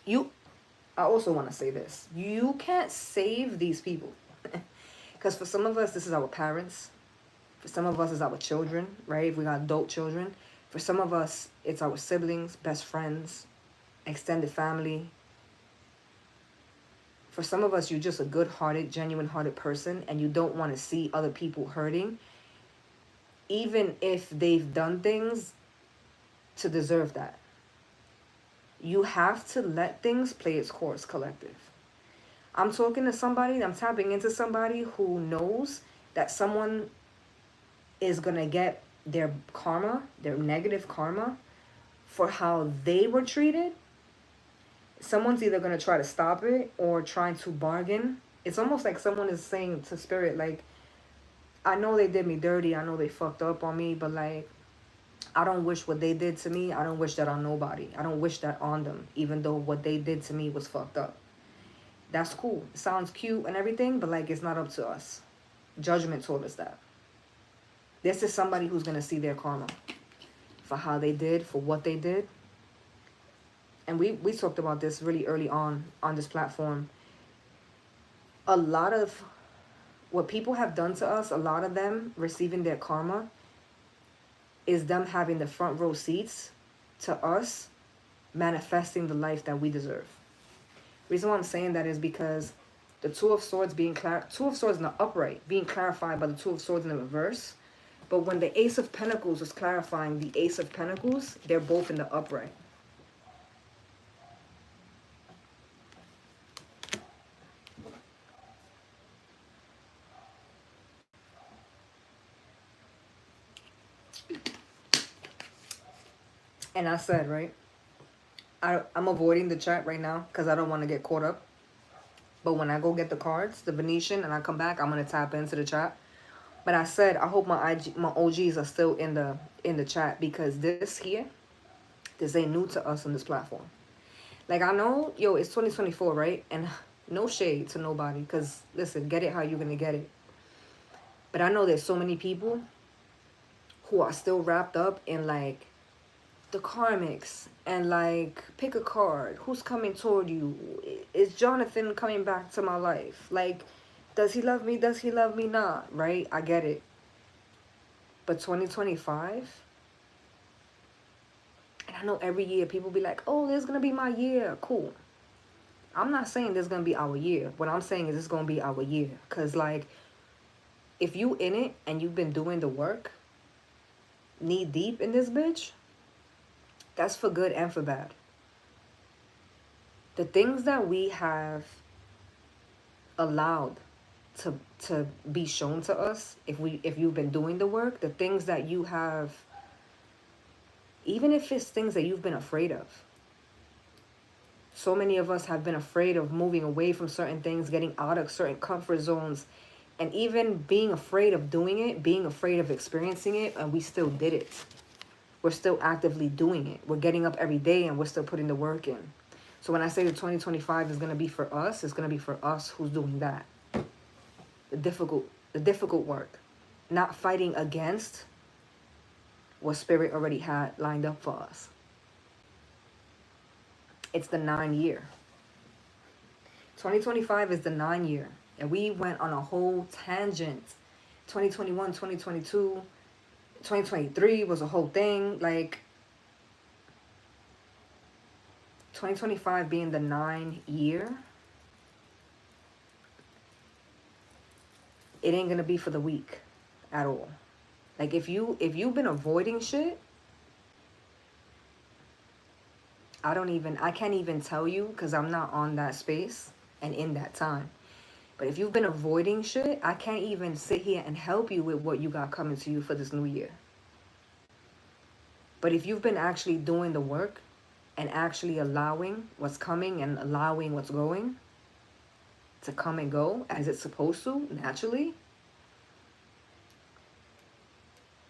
I also want to say this, you can't save these people. Because for some of us, this is our parents. For some of us, it's our children, right? If we got adult children. For some of us, it's our siblings, best friends, extended family. For some of us, you're just a good-hearted, genuine-hearted person, and you don't want to see other people hurting, even if they've done things to deserve that. You have to let things play its course, collective. I'm talking to somebody, I'm tapping into somebody who knows that someone is going to get their karma, their negative karma, for how they were treated. Someone's either going to try to stop it or trying to bargain. It's almost like someone is saying to spirit, like, I know they did me dirty, I know they fucked up on me, but like, I don't wish what they did to me, I don't wish that on nobody. I don't wish that on them, even though what they did to me was fucked up. That's cool. It sounds cute and everything, but like, it's not up to us. Judgment told us that. This is somebody who's going to see their karma for how they did, for what they did. And we talked about this really early on this platform. A lot of what people have done to us, a lot of them receiving their karma, is them having the front row seats to us manifesting the life that we deserve. The reason why I'm saying that is because the Two of Swords Two of Swords in the upright being clarified by the Two of Swords in the reverse. But when the Ace of Pentacles was clarifying the Ace of Pentacles, they're both in the upright. And I said, right, I'm avoiding the chat right now because I don't want to get caught up. But when I go get the cards, the Venetian, and I come back, I'm going to tap into the chat. But I said, I hope my OGs are still in the chat, because this ain't new to us on this platform. Like, I know, yo, it's 2024, right? And no shade to nobody, because, listen, get it how you're going to get it. But I know there's so many people who are still wrapped up in, like, the karmics and, like, pick a card. Who's coming toward you? Is Jonathan coming back to my life? Like, does he love me? Does he love me not? Right? I get it. But 2025... and I know every year people be like, oh, this is going to be my year. Cool. I'm not saying this is going to be our year. What I'm saying is it's going to be our year. Because, like, if you in it and you've been doing the work, knee deep in this bitch, That's for good and for bad. The things that we have allowed to be shown to us, if you've been doing the work, the things that you have, even if it's things that you've been afraid of. So many of us have been afraid of moving away from certain things, getting out of certain comfort zones, and even being afraid of doing it, being afraid of experiencing it, and we still did it. We're still actively doing it. We're getting up every day and we're still putting the work in. So when I say the 2025 is going to be for us, it's going to be for us who's doing that. The difficult work. Not fighting against what Spirit already had lined up for us. It's the 9 year. 2025 is the 9 year. And we went on a whole tangent. 2021, 2022, 2023 was a whole thing. Like, 2025 being the 9 year, it ain't gonna be for the weak at all. Like, if you've been avoiding shit, I can't even tell you, because I'm not on that space and in that time. But if you've been avoiding shit, I can't even sit here and help you with what you got coming to you for this new year. But if you've been actually doing the work and actually allowing what's coming and allowing what's going to come and go as it's supposed to, naturally.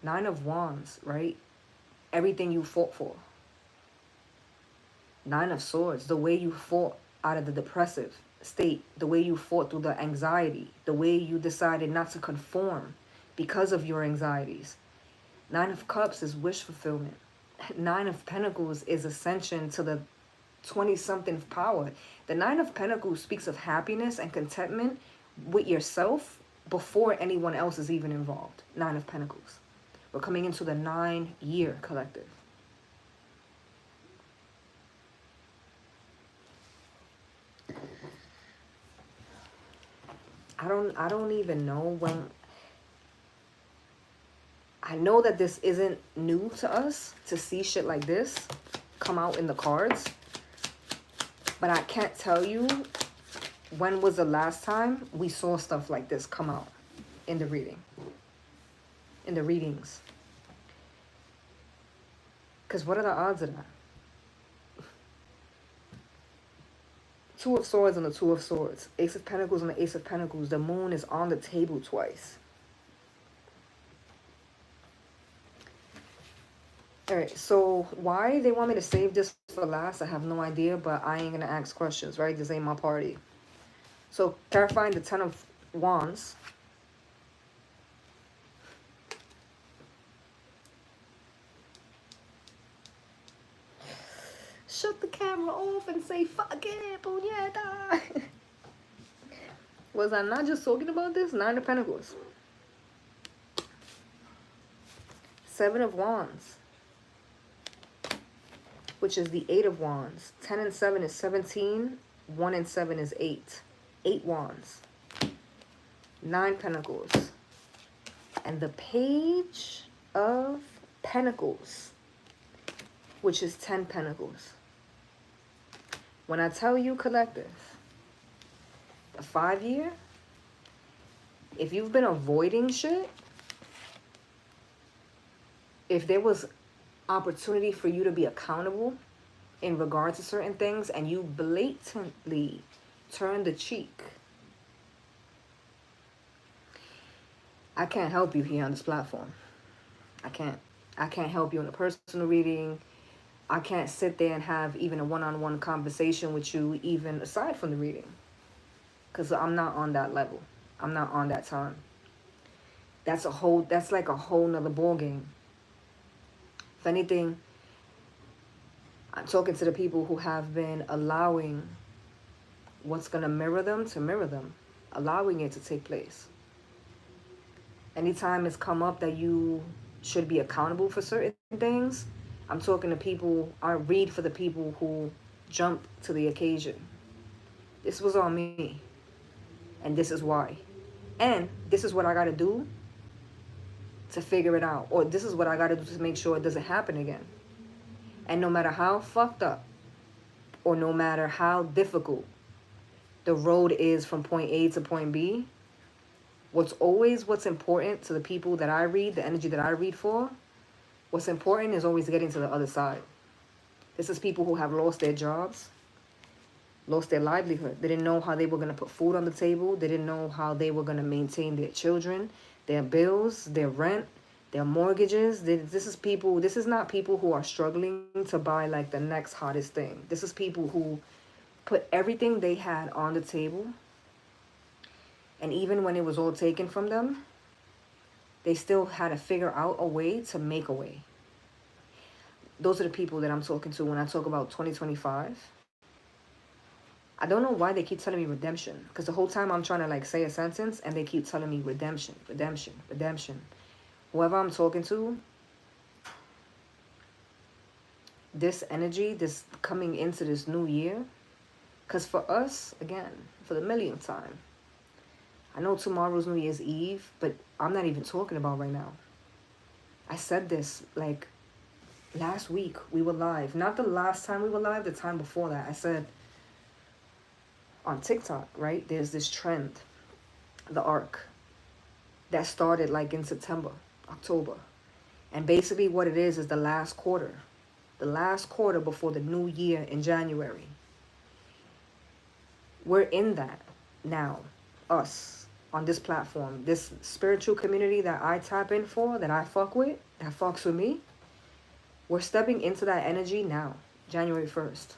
9 of Wands, right? Everything you fought for. 9 of Swords, the way you fought out of the depressive state, the way you fought through the anxiety, the way you decided not to conform because of your anxieties. 9 of Cups is wish fulfillment. 9 of Pentacles is ascension to the 20-something power. The 9 of Pentacles speaks of happiness and contentment with yourself before anyone else is even involved. 9 of Pentacles. We're coming into the 9 year collective. I don't even know when. I know that this isn't new to us to see shit like this come out in the cards, but I can't tell you when was the last time we saw stuff like this come out in the readings. Because what are the odds of that? 2 of Swords and the 2 of Swords. Ace of Pentacles and the Ace of Pentacles. The moon is on the table twice. Alright, so why they want me to save this for last, I have no idea, but I ain't going to ask questions, right? This ain't my party. So, clarifying the 10 of Wands. Shut the camera off and say, fuck it, puñeta. Was I not just talking about this? 9 of Pentacles. 7 of Wands. Which is the 8 of Wands. 10 and 7 is 17. 1 and 7 is 8. 8 Wands. 9 Pentacles. And the Page of Pentacles. Which is 10 Pentacles. When I tell you, collective, the 5 year, if you've been avoiding shit, if there was opportunity for you to be accountable in regard to certain things and you blatantly turn the cheek, I can't help you here on this platform. I can't help you in a personal reading. I can't sit there and have even a one-on-one conversation with you, even aside from the reading. Because I'm not on that level. I'm not on that time. That's like a whole nother ball game. If anything, I'm talking to the people who have been allowing what's going to mirror them to mirror them. Allowing it to take place. Anytime it's come up that you should be accountable for certain things, I'm talking to people, I read for the people who jump to the occasion. This was on me. And this is why. And this is what I got to do to figure it out. Or this is what I got to do to make sure it doesn't happen again. And no matter how fucked up or no matter how difficult the road is from point A to point B, what's important to the people that I read, the energy that I read for, what's important is always getting to the other side. This is people who have lost their jobs, lost their livelihood. They didn't know how they were going to put food on the table. They didn't know how they were going to maintain their children, their bills, their rent, their mortgages. This is not people who are struggling to buy like the next hottest thing. This is people who put everything they had on the table. And even when it was all taken from them, they still had to figure out a way to make a way. Those are the people that I'm talking to when I talk about 2025. I don't know why they keep telling me redemption. Because the whole time I'm trying to like say a sentence and they keep telling me redemption, redemption, redemption. Whoever I'm talking to, this energy, this coming into this new year. Because for us, again, for the millionth time, I know tomorrow's New Year's Eve, but I'm not even talking about right now. I said this like last week we were live. Not the last time we were live, the time before that. I said on TikTok, right? There's this trend, the arc, that started like in September, October. And basically what it is the last quarter. The last quarter before the new year in January. We're in that now, us. On this platform, this spiritual community that I tap in for, that I fuck with, that fucks with me, we're stepping into that energy now, January 1st.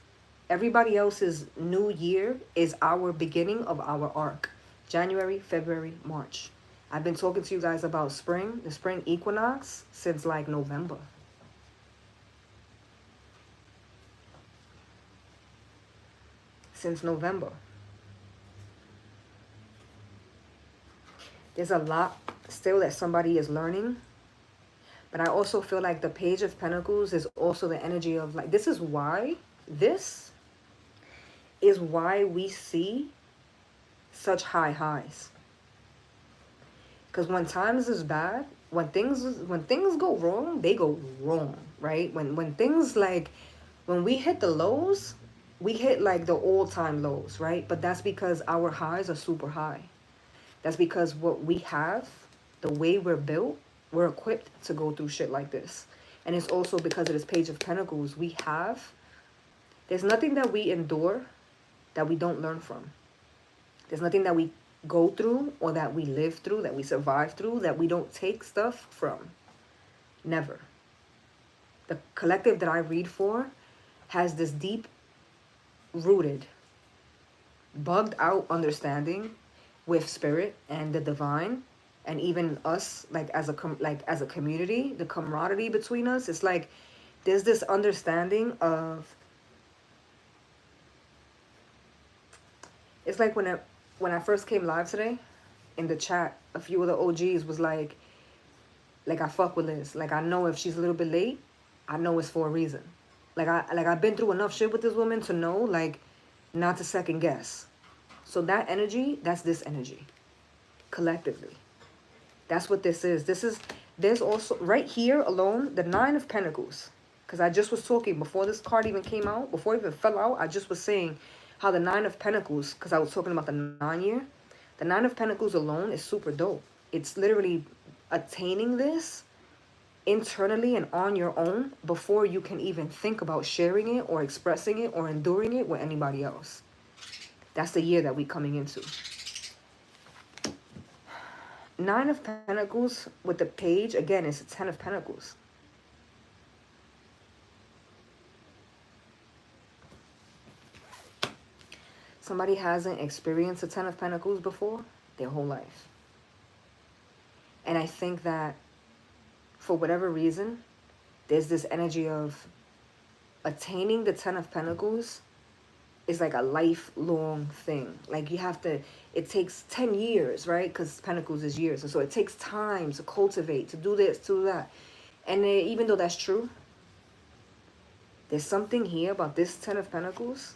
Everybody else's new year is our beginning of our arc. January, February, March. I've been talking to you guys about spring, the spring equinox, since like November. Since November. There's a lot still that somebody is learning. But I also feel like the Page of Pentacles is also the energy of like, this is why we see such high highs. Because when times is bad, when things go wrong, they go wrong, right? When things like, when we hit the lows, we hit like the all-time lows, right? But that's because our highs are super high. That's because what we have, the way we're built, we're equipped to go through shit like this. And it's also because of this Page of Pentacles there's nothing that we endure that we don't learn from. There's nothing that we go through or that we live through, that we survive through, that we don't take stuff from. Never. The collective that I read for has this deep-rooted, bugged-out understanding with spirit and the divine, and even us, like as a community, the camaraderie between us. It's like there's this understanding of. It's like when I first came live today, in the chat, a few of the OGs was like I fuck with Liz. Like I know if she's a little bit late, I know it's for a reason. I've been through enough shit with this woman to know like not to second guess. So that energy, that's this energy. Collectively. That's what this is. There's also, right here alone, the Nine of Pentacles. Because I just was talking, before this card even came out, before it even fell out, I just was saying how the Nine of Pentacles, because I was talking about the 9 year. The Nine of Pentacles alone is super dope. It's literally attaining this internally and on your own before you can even think about sharing it or expressing it or enduring it with anybody else. That's the year that we're coming into. Nine of Pentacles with the Page, again, it's a 10 of Pentacles. Somebody hasn't experienced a 10 of Pentacles before their whole life. And I think that for whatever reason, there's this energy of attaining the 10 of Pentacles is like a lifelong thing. Like you have to, it takes 10 years, right? Because Pentacles is years. And so it takes time to cultivate, to do this, to do that. And even though that's true, there's something here about this 10 of Pentacles.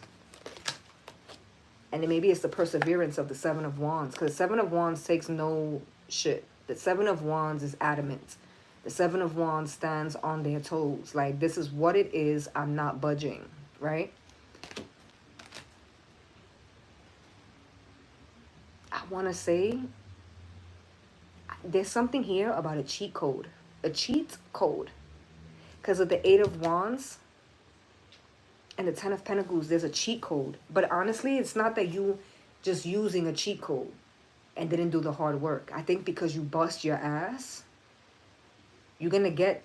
And maybe it's the perseverance of the 7 of Wands. Because 7 of Wands takes no shit. The 7 of Wands is adamant. The Seven of Wands stands on their toes. Like, this is what it is. I'm not budging, right? I want to say there's something here about a cheat code. A cheat code. Because of the Eight of Wands and the Ten of Pentacles, there's a cheat code. But honestly, it's not that you just using a cheat code and didn't do the hard work. I think because you bust your ass, you're going to get...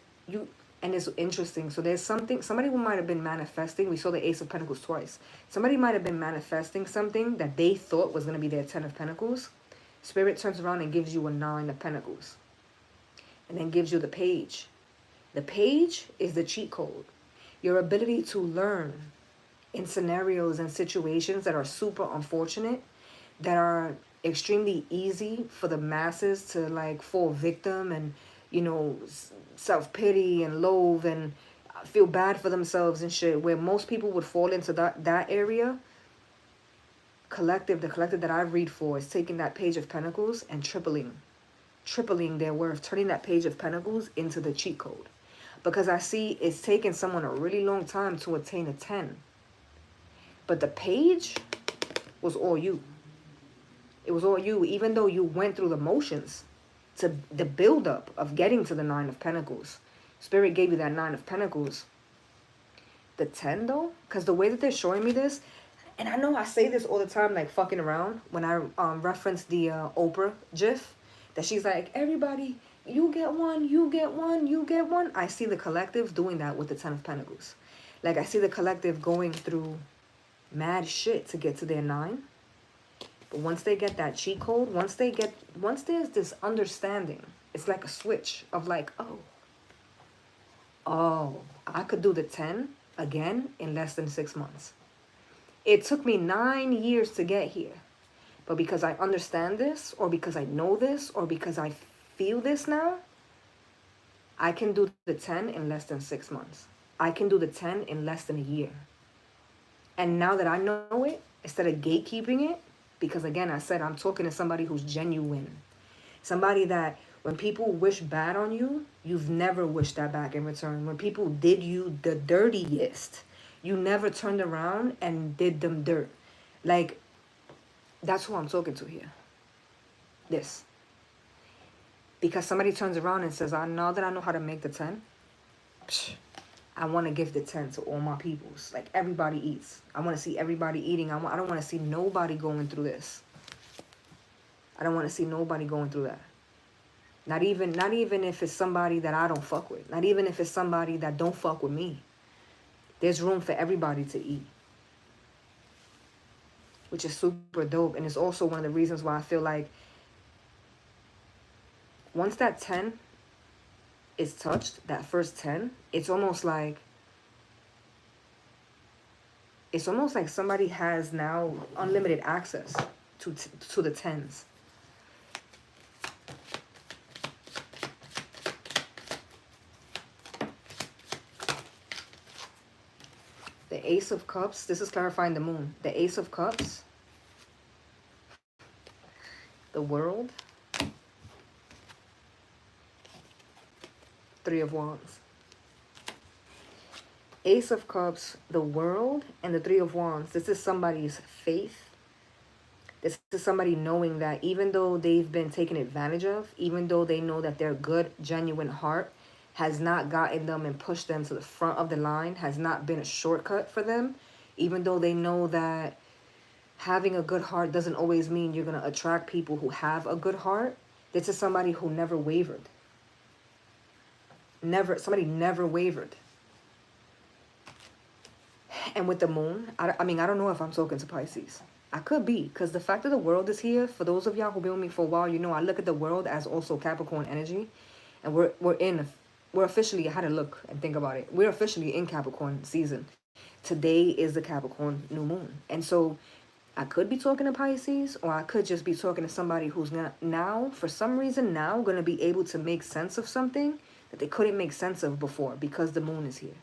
And it's interesting. So there's something... Somebody who might have been manifesting. We saw the Ace of Pentacles twice. Somebody might have been manifesting something that they thought was going to be their Ten of Pentacles. Spirit turns around and gives you a Nine of Pentacles. And then gives you the Page. The Page is the cheat code. Your ability to learn in scenarios and situations that are super unfortunate, that are extremely easy for the masses to like fall victim and, you know, self-pity and loathe and feel bad for themselves and shit, where most people would fall into that area. The collective that I read for is taking that Page of Pentacles and tripling their worth, turning that Page of Pentacles into the cheat code. Because I see it's taken someone a really long time to attain a 10. But the Page was all you. It was all you, even though you went through the motions to the buildup of getting to the Nine of Pentacles. Spirit gave you that Nine of Pentacles. The 10 though, because the way that they're showing me this, and I know I say this all the time, like fucking around, when I reference the Oprah gif, that she's like, everybody... You get one, you get one, you get one. I see the collective doing that with the Ten of Pentacles. Like, I see the collective going through mad shit to get to their 9. But once they get that cheat code, once there's this understanding, it's like a switch of like, oh, I could do the 10 again in less than 6 months. It took me 9 years to get here. But because I understand this, or because I know this, or because I feel this now, I can do the 10 in less than 6 months. I can do the 10 in less than a year. And now that I know it, instead of gatekeeping it, because again, I said I'm talking to somebody who's genuine. Somebody that when people wish bad on you, you've never wished that back in return. When people did you the dirtiest, you never turned around and did them dirt. Like, that's who I'm talking to here. This. Because somebody turns around and says, now that I know how to make the 10, I want to give the 10 to all my peoples. Like, everybody eats. I want to see everybody eating. I don't want to see nobody going through this. I don't want to see nobody going through that. Not even if it's somebody that I don't fuck with. Not even if it's somebody that don't fuck with me. There's room for everybody to eat. Which is super dope. And it's also one of the reasons why I feel like once that 10 is touched, that first 10, it's almost like somebody has now unlimited access to the 10s. The Ace of Cups, this is clarifying the moon. The Ace of Cups, the World, Three of Wands. Ace of Cups, the World, and the Three of Wands. This is somebody's faith. This is somebody knowing that even though they've been taken advantage of, even though they know that their good, genuine heart has not gotten them and pushed them to the front of the line, has not been a shortcut for them, even though they know that having a good heart doesn't always mean you're going to attract people who have a good heart. This is somebody who never wavered. Somebody never wavered. And with the moon, I mean, I don't know if I'm talking to Pisces. I could be, because the fact that the World is here, for those of y'all who've been with me for a while, you know I look at the World as also Capricorn energy. And we're officially, I had to look and think about it. We're officially in Capricorn season. Today is the Capricorn New Moon. And so I could be talking to Pisces, or I could just be talking to somebody who's now, for some reason now, going to be able to make sense of something that they couldn't make sense of before because the moon is here.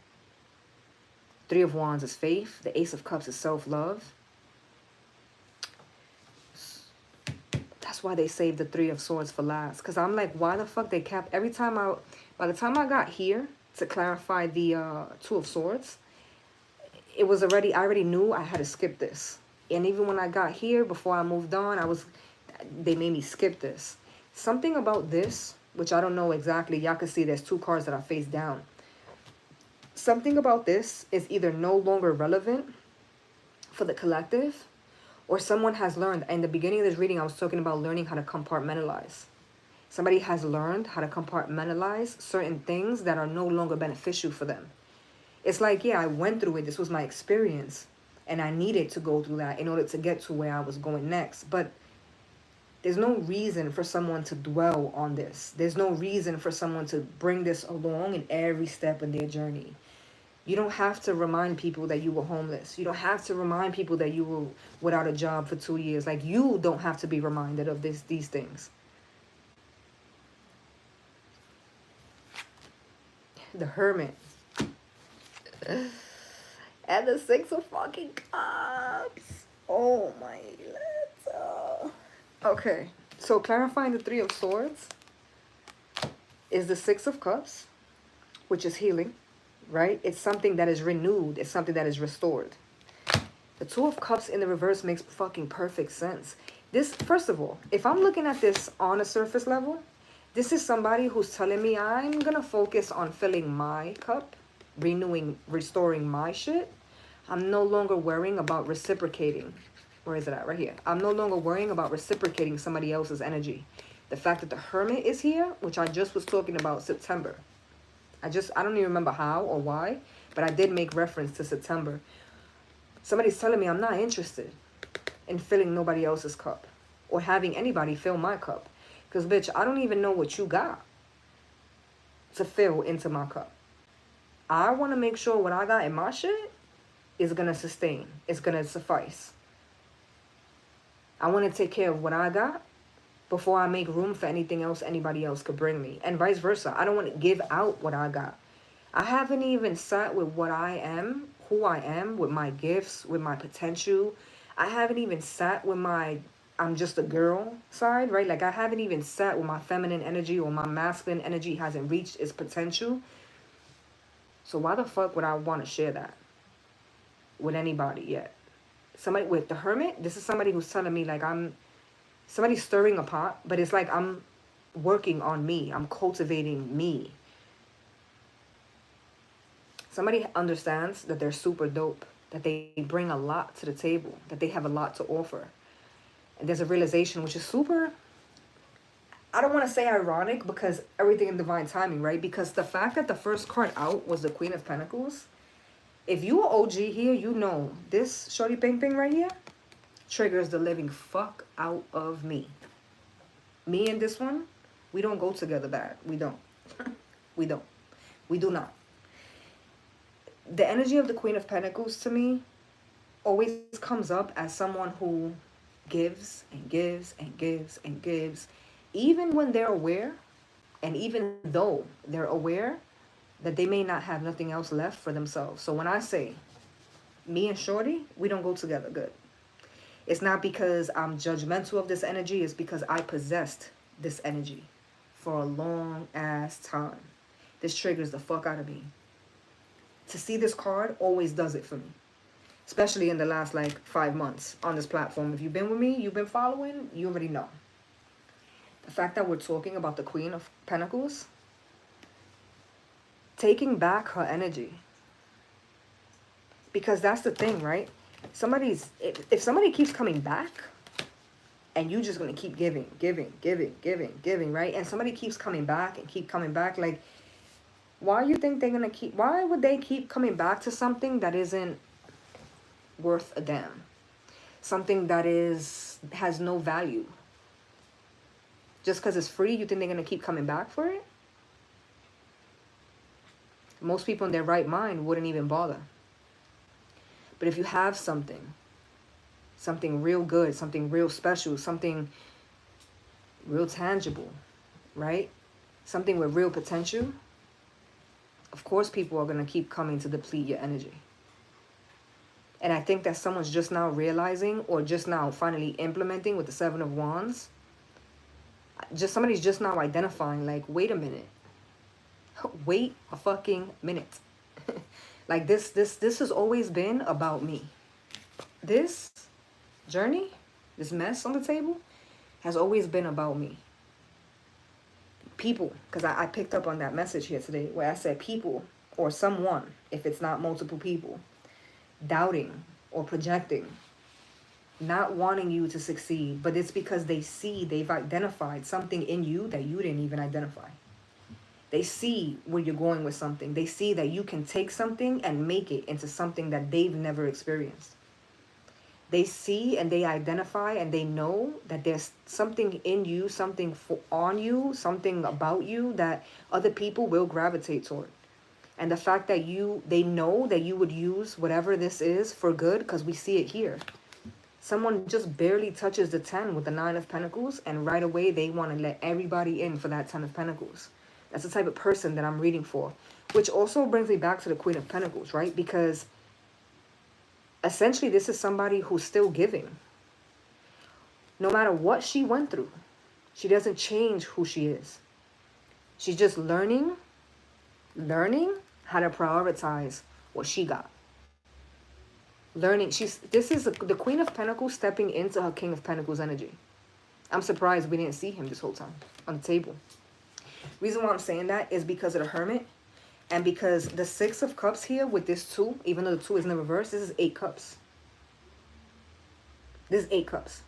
Three of Wands is faith. The Ace of Cups is self-love. That's why they saved the Three of Swords for last. Because I'm like, why the fuck they kept... Every time by the time I got here to clarify the Two of Swords, it was already... I already knew I had to skip this. And even when I got here, before I moved on, they made me skip this. Something about this, which I don't know exactly. Y'all can see there's two cards that are face down. Something about this is either no longer relevant for the collective, or someone has learned. In the beginning of this reading, I was talking about learning how to compartmentalize. Somebody has learned how to compartmentalize certain things that are no longer beneficial for them. It's like, yeah, I went through it. This was my experience. And I needed to go through that in order to get to where I was going next. But there's no reason for someone to dwell on this. There's no reason for someone to bring this along in every step in their journey. You don't have to remind people that you were homeless. You don't have to remind people that you were without a job for 2 years. Like, you don't have to be reminded of these things. The Hermit. And the Six of fucking Cups. Oh my God. Okay. So clarifying the Three of Swords is the Six of Cups, which is healing. Right? It's something that is renewed. It's something that is restored. The Two of Cups in the reverse makes fucking perfect sense. This, first of all, if I'm looking at this on a surface level, this is somebody who's telling me I'm going to focus on filling my cup, renewing, restoring my shit. I'm no longer worrying about reciprocating. Where is it at? Right here. I'm no longer worrying about reciprocating somebody else's energy. The fact that the Hermit is here, which I just was talking about September. I don't even remember how or why, but I did make reference to September. Somebody's telling me I'm not interested in filling nobody else's cup or having anybody fill my cup. Because, bitch, I don't even know what you got to fill into my cup. I want to make sure what I got in my shit is going to sustain. It's going to suffice. I want to take care of what I got before I make room for anything else anybody else could bring me. And vice versa. I don't want to give out what I got. I haven't even sat with what I am, who I am, with my gifts, with my potential. I haven't even sat with my I'm just a girl side, right? Like, I haven't even sat with my feminine energy, or my masculine energy hasn't reached its potential. So why the fuck would I want to share that with anybody yet? Somebody with the Hermit, this is somebody who's telling me like somebody's stirring a pot, but it's like I'm working on me. I'm cultivating me. Somebody understands that they're super dope, that they bring a lot to the table, that they have a lot to offer. And there's a realization which is super, I don't want to say ironic, because everything in divine timing, right? Because the fact that the first card out was the Queen of Pentacles, if you are OG here, you know this shorty ping ping right here triggers the living fuck out of me. Me and this one, we don't go together bad. We don't. We don't. We do not. The energy of the Queen of Pentacles to me always comes up as someone who gives and gives and gives and gives, even when they're aware, and even though they're aware that they may not have nothing else left for themselves. So when I say me and shorty, we don't go together good. It's not because I'm judgmental of this energy. It's because I possessed this energy for a long ass time. This triggers the fuck out of me. To see this card always does it for me. Especially in the last like 5 months on this platform. If you've been with me, you've been following, you already know. The fact that we're talking about the Queen of Pentacles, taking back her energy. Because that's the thing, right? If somebody keeps coming back, and you just going to keep giving, right? And somebody keeps coming back and keep coming back, like, why you think they're going to keep, why would they keep coming back to something that isn't worth a damn? Something that has no value. Just because it's free, you think they're going to keep coming back for it? Most people in their right mind wouldn't even bother. But if you have something real good, something real special, something real tangible, right? Something with real potential, of course people are going to keep coming to deplete your energy. And I think that someone's just now realizing, or just now finally implementing with the Seven of Wands, Just somebody's just now identifying, like, wait a minute. Wait a fucking minute. Like this has always been about me. This journey, this mess on the table, has always been about me. People, because I picked up on that message here today where I said people or someone, if it's not multiple people, doubting or projecting, not wanting you to succeed, but it's because they've identified something in you that you didn't even identify. They see where you're going with something. They see that you can take something and make it into something that they've never experienced. They see and they identify and they know that there's something in you, something on you, something about you that other people will gravitate toward. And the fact that they know that you would use whatever this is for good, because we see it here. Someone just barely touches the 10 with the 9 of Pentacles, and right away they want to let everybody in for that 10 of Pentacles. That's the type of person that I'm reading for. Which also brings me back to the Queen of Pentacles, right? Because essentially this is somebody who's still giving. No matter what she went through, she doesn't change who she is. She's just learning how to prioritize what she got. This is the Queen of Pentacles stepping into her King of Pentacles energy. I'm surprised we didn't see him this whole time on the table. Reason why I'm saying that is because of the Hermit, and because the 6 of Cups here with this 2, even though the 2 is in the reverse, this is 8 cups. This is 8 cups.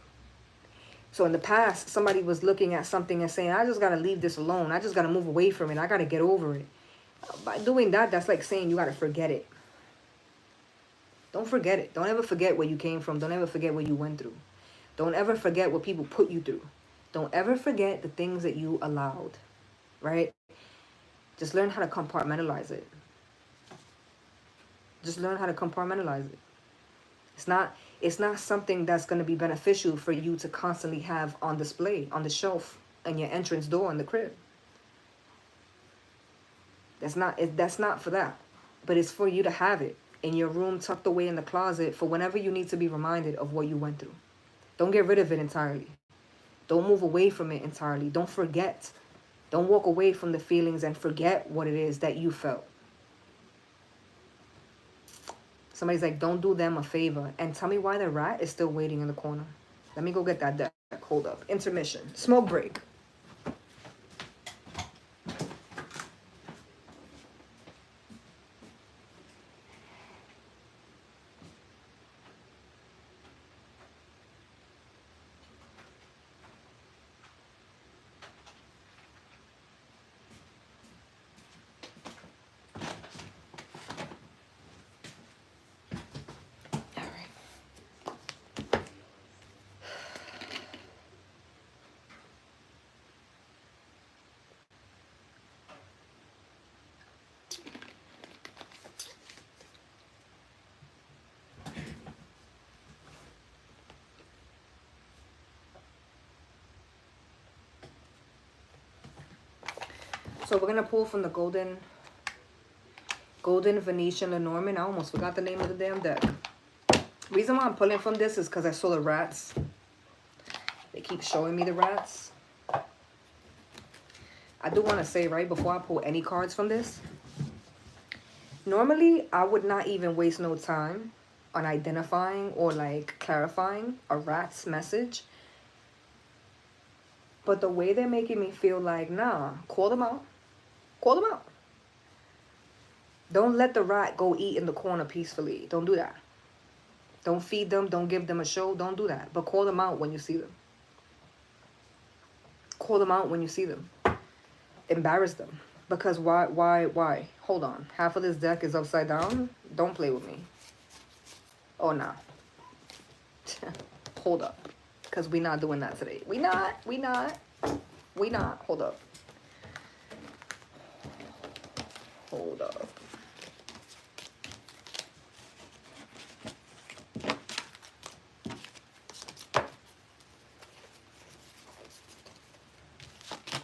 So in the past, somebody was looking at something and saying, I just got to leave this alone. I just got to move away from it. I got to get over it. By doing that, that's like saying you got to forget it. Don't forget it. Don't ever forget where you came from. Don't ever forget what you went through. Don't ever forget what people put you through. Don't ever forget the things that you allowed. Right? Just learn how to compartmentalize it. Just learn how to compartmentalize it. It's not something that's going to be beneficial for you to constantly have on display, on the shelf, and your entrance door in the crib. That's not for that. But it's for you to have it in your room, tucked away in the closet, for whenever you need to be reminded of what you went through. Don't get rid of it entirely. Don't move away from it entirely. Don't forget. Don't walk away from the feelings and forget what it is that you felt. Somebody's like, don't do them a favor. And tell me why the rat is still waiting in the corner. Let me go get that deck. Hold up. Intermission. Smoke break. So we're going to pull from the Golden Venetian Lenormand. I almost forgot the name of the damn deck. Reason why I'm pulling from this is because I saw the rats. They keep showing me the rats. I do want to say, right, before I pull any cards from this, normally I would not even waste no time on identifying or like clarifying a rat's message. But the way they're making me feel like, nah, call them out. Call them out. Don't let the rat go eat in the corner peacefully. Don't do that. Don't feed them. Don't give them a show. Don't do that. But call them out when you see them. Call them out when you see them. Embarrass them. Because why? Hold on. Half of this deck is upside down. Don't play with me. Oh, no. Hold up. Because we're not doing that today. We not. Hold up. Hold up.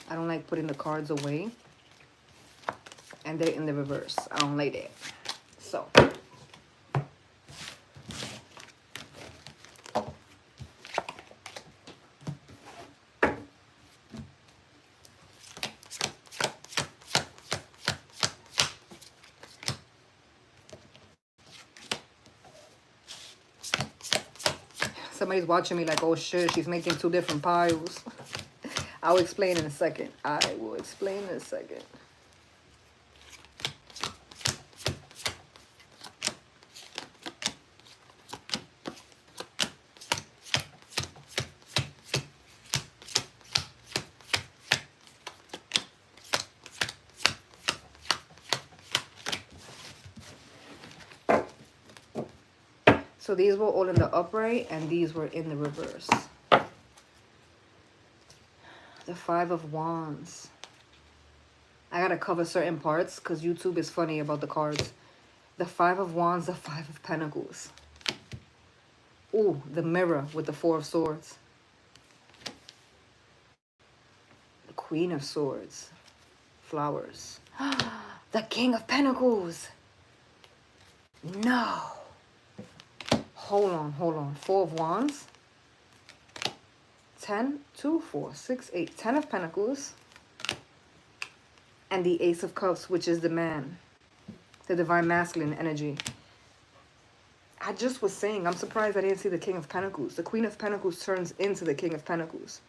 I don't like putting the cards away. And they're in the reverse. I don't like that. So. Somebody's watching me like, oh shit, she's making 2 different piles. I'll explain in a second. I will explain in a second. So these were all in the upright and these were in the reverse. The 5 of Wands. I gotta cover certain parts because YouTube is funny about the cards. The 5 of Wands, the 5 of Pentacles. Ooh, the mirror with the 4 of Swords. The Queen of Swords. Flowers. The King of Pentacles. No. Hold on. 4 of Wands. 10, 2, 4, 6, 8. 10 of Pentacles. And the Ace of Cups, which is the man. The divine masculine energy. I just was saying, I'm surprised I didn't see the King of Pentacles. The Queen of Pentacles turns into the King of Pentacles.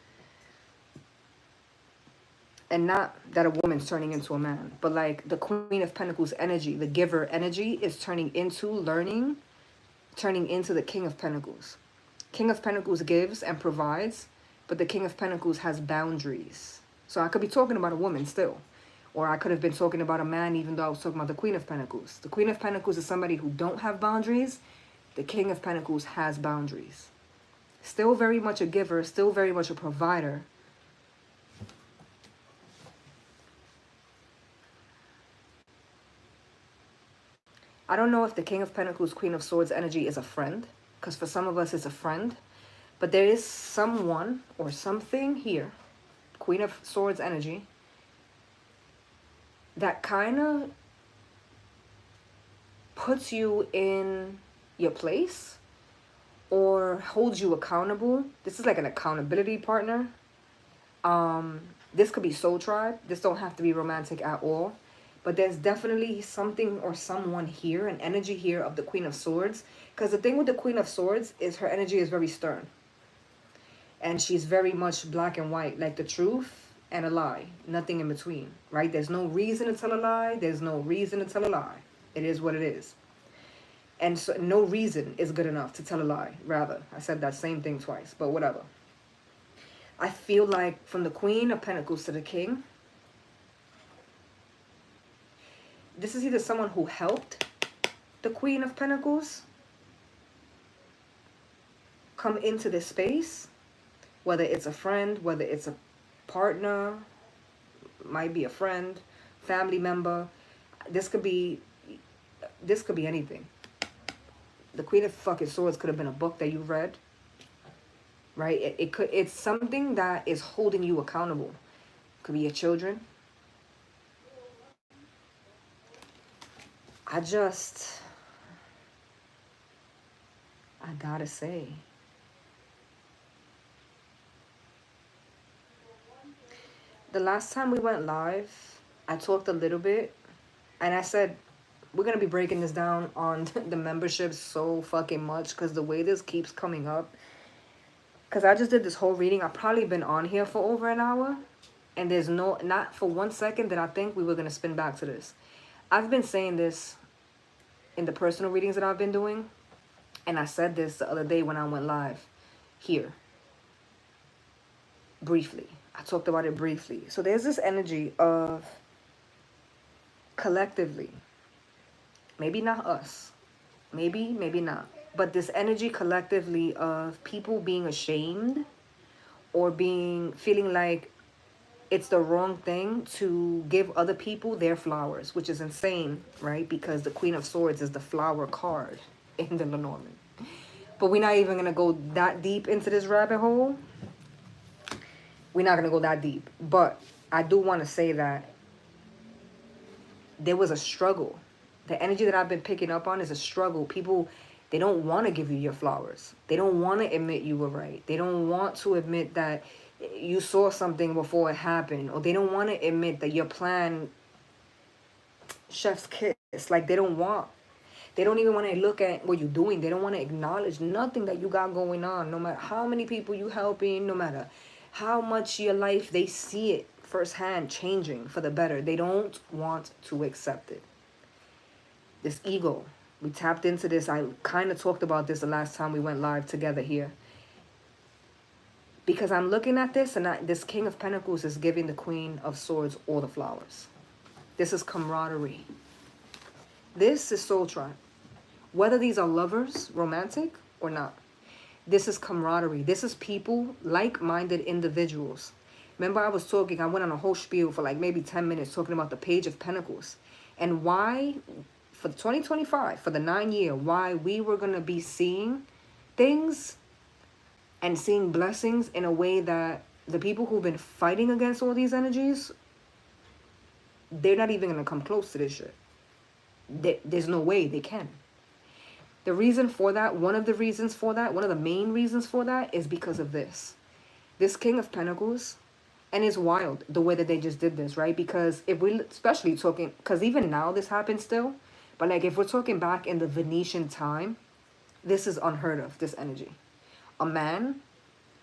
And not that a woman's turning into a man. But like the Queen of Pentacles energy, the giver energy is turning into learning. Turning into the King of Pentacles. King of Pentacles gives and provides, but the King of Pentacles has boundaries. So I could be talking about a woman still. Or I could have been talking about a man even though I was talking about the Queen of Pentacles. The Queen of Pentacles is somebody who don't have boundaries. The King of Pentacles has boundaries. Still very much a giver, still very much a provider. I don't know if the King of Pentacles, Queen of Swords energy is a friend. Because for some of us, it's a friend. But there is someone or something here, Queen of Swords energy, that kind of puts you in your place or holds you accountable. This is like an accountability partner. This could be soul tribe. This don't have to be romantic at all. But there's definitely something or someone here, an energy here of the Queen of Swords. Because the thing with the Queen of Swords is her energy is very stern. And she's very much black and white, like the truth and a lie. Nothing in between, right? There's no reason to tell a lie. There's no reason to tell a lie. It is what it is. And so no reason is good enough to tell a lie, rather. I said that same thing twice, but whatever. I feel like from the Queen of Pentacles to the King, this is either someone who helped the Queen of Pentacles come into this space, whether it's a friend, whether it's a partner, might be a friend, family member. This could be anything. The Queen of fucking Swords could have been a book that you read, right? It's something that is holding you accountable. Could be your children. I gotta say, the last time we went live, I talked a little bit and I said, we're going to be breaking this down on the membership so fucking much because the way this keeps coming up, because I just did this whole reading. I've probably been on here for over an hour and there's not for 1 second that I think we were going to spin back to this. I've been saying this in the personal readings that I've been doing. And I said this the other day when I went live here. Briefly. I talked about it briefly. So there's this energy of collectively, maybe not us, maybe not, but this energy collectively of people being ashamed or feeling like it's the wrong thing to give other people their flowers, which is insane, right? Because the Queen of Swords is the flower card in the Lenormand. But we're not even going to go that deep into this rabbit hole. We're not going to go that deep. But I do want to say that there was a struggle. The energy that I've been picking up on is a struggle. People, they don't want to give you your flowers. They don't want to admit you were right. They don't want to admit that you saw something before it happened. Or they don't want to admit that your plan, chef's kiss. Like, they don't want. They don't even want to look at what you're doing. They don't want to acknowledge nothing that you got going on, no matter how many people you helping, no matter how much your life, they see it firsthand changing for the better. They don't want to accept it. This ego, we tapped into this. I kind of talked about this the last time we went live together here. Because I'm looking at this, and this King of Pentacles is giving the Queen of Swords all the flowers. This is camaraderie. This is soul tribe. Whether these are lovers, romantic, or not. This is camaraderie. This is people, like-minded individuals. Remember I was talking, I went on a whole spiel for like maybe 10 minutes talking about the Page of Pentacles. And why, for 2025, for the 9th year, why we were going to be seeing things and seeing blessings in a way that the people who've been fighting against all these energies, they're not even going to come close to this shit. There's no way they can. The reason for that, one of the reasons for that, one of the main reasons for that is because of this. This King of Pentacles, and it's wild the way that they just did this, right? Because if we, especially talking, because even now this happens still, but like if we're talking back in the Venetian time, this is unheard of, this energy. A man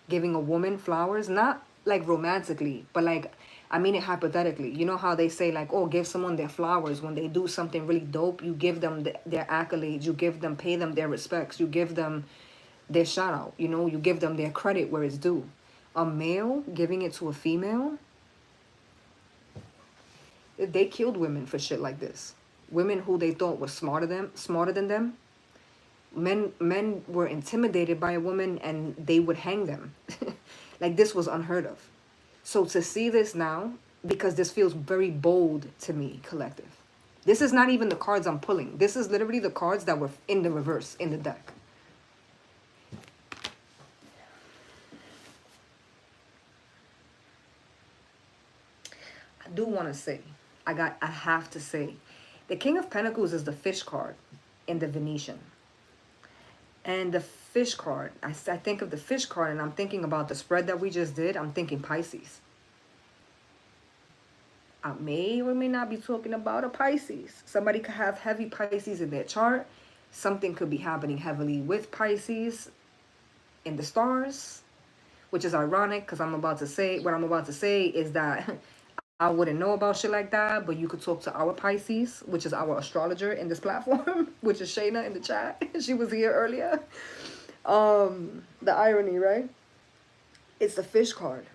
giving a woman flowers, not like romantically, but like, I mean it hypothetically. You know how they say like, oh, give someone their flowers when they do something really dope. You give them their accolades. You give them, pay them their respects. You give them their shout out. You know, you give them their credit where it's due. A male giving it to a female, they killed women for shit like this. Women who they thought were smarter than them. Men were intimidated by a woman and they would hang them. Like this was unheard of. So to see this now, because this feels very bold to me, collective. This is not even the cards I'm pulling. This is literally the cards that were in the reverse in the deck. I do want to say, I have to say, the King of Pentacles is the fish card in the Venetian. And the fish card, I think of the fish card and I'm thinking about the spread that we just did. I'm thinking Pisces. I may or may not be talking about a Pisces. Somebody could have heavy Pisces in their chart. Something could be happening heavily with Pisces in the stars, which is ironic because what I'm about to say is that I wouldn't know about shit like that, but you could talk to our Pisces, which is our astrologer in this platform, which is Shayna in the chat. She was here earlier. The irony, right? It's the fish card.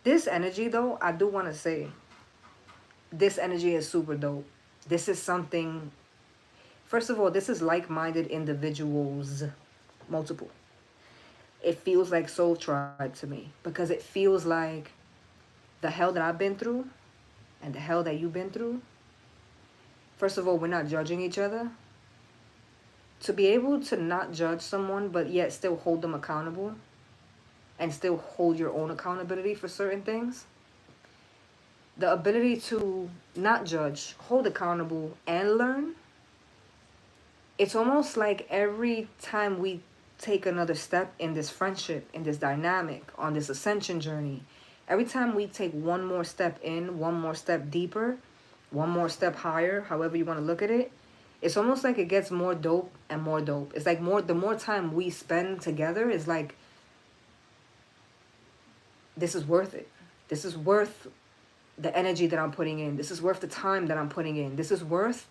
This energy, though, I do want to say, this energy is super dope. This is something, first of all, this is like-minded individuals, multiple. It feels like soul tribe to me because it feels like the hell that I've been through and the hell that you've been through. First of all, we're not judging each other. To be able to not judge someone but yet still hold them accountable and still hold your own accountability for certain things. The ability to not judge, hold accountable, and learn. It's almost like every time we take another step in this friendship, in this dynamic, on this ascension journey, every time we take one more step in, one more step deeper, one more step higher, however you want to look at it, it's almost like it gets more dope and more dope. It's like the more time we spend together is like, this is worth it. This is worth the energy that I'm putting in. This is worth the time that I'm putting in. This is worth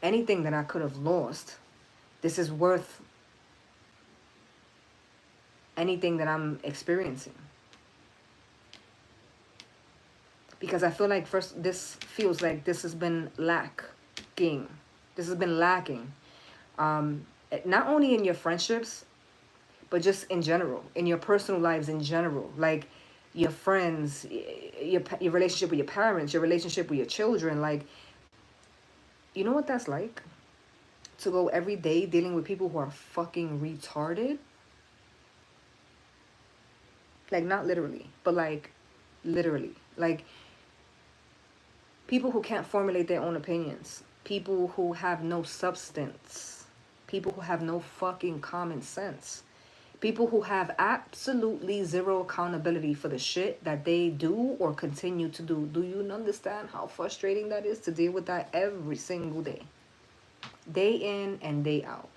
anything that I could have lost. This is worth anything that I'm experiencing. Because I feel like this feels like this has been lacking. This has been lacking. Not only in your friendships, but just in general, in your personal lives in general. Like your friends, your relationship with your parents, your relationship with your children. Like, you know what that's like? To go every day dealing with people who are fucking retarded. Like, not literally, but like, literally. Like, people who can't formulate their own opinions. People who have no substance. People who have no fucking common sense. People who have absolutely zero accountability for the shit that they do or continue to do. Do you understand how frustrating that is to deal with that every single day? Day in and day out.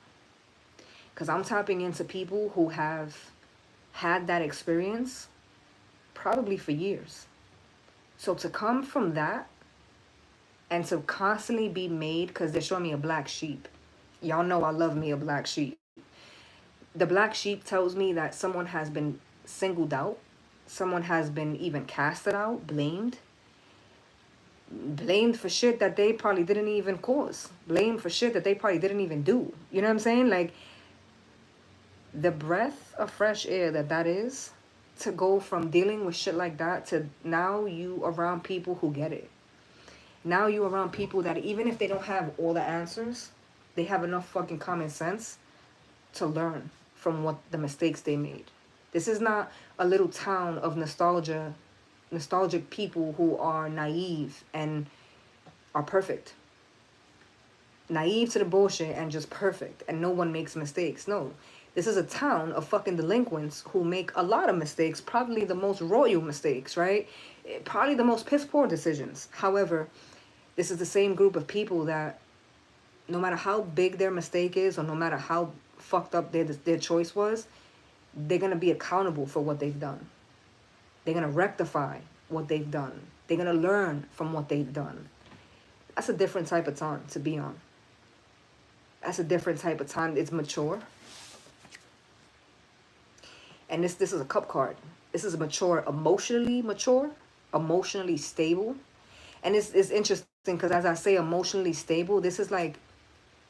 Because I'm tapping into people who have had that experience probably for years. So to come from that and to constantly be made, because they're showing me a black sheep. Y'all know I love me a black sheep. The black sheep tells me that someone has been singled out. Someone has been even casted out, blamed. Blamed for shit that they probably didn't even cause. Blamed for shit that they probably didn't even do. You know what I'm saying? Like, the breath of fresh air that is, to go from dealing with shit like that to now you around people who get it. Now you around people that even if they don't have all the answers, they have enough fucking common sense to learn from what the mistakes they made. This is not a little town of nostalgic people who are naive and are perfect. Naive to the bullshit and just perfect and no one makes mistakes. No. This is a town of fucking delinquents who make a lot of mistakes, probably the most royal mistakes, right? Probably the most piss poor decisions. However, this is the same group of people that no matter how big their mistake is or no matter how fucked up their choice was, they're going to be accountable for what they've done. They're going to rectify what they've done. They're going to learn from what they've done. That's a different type of time to be on. That's a different type of time. It's mature. And this is a cup card. This is mature, emotionally stable. And it's interesting because as I say emotionally stable, this is like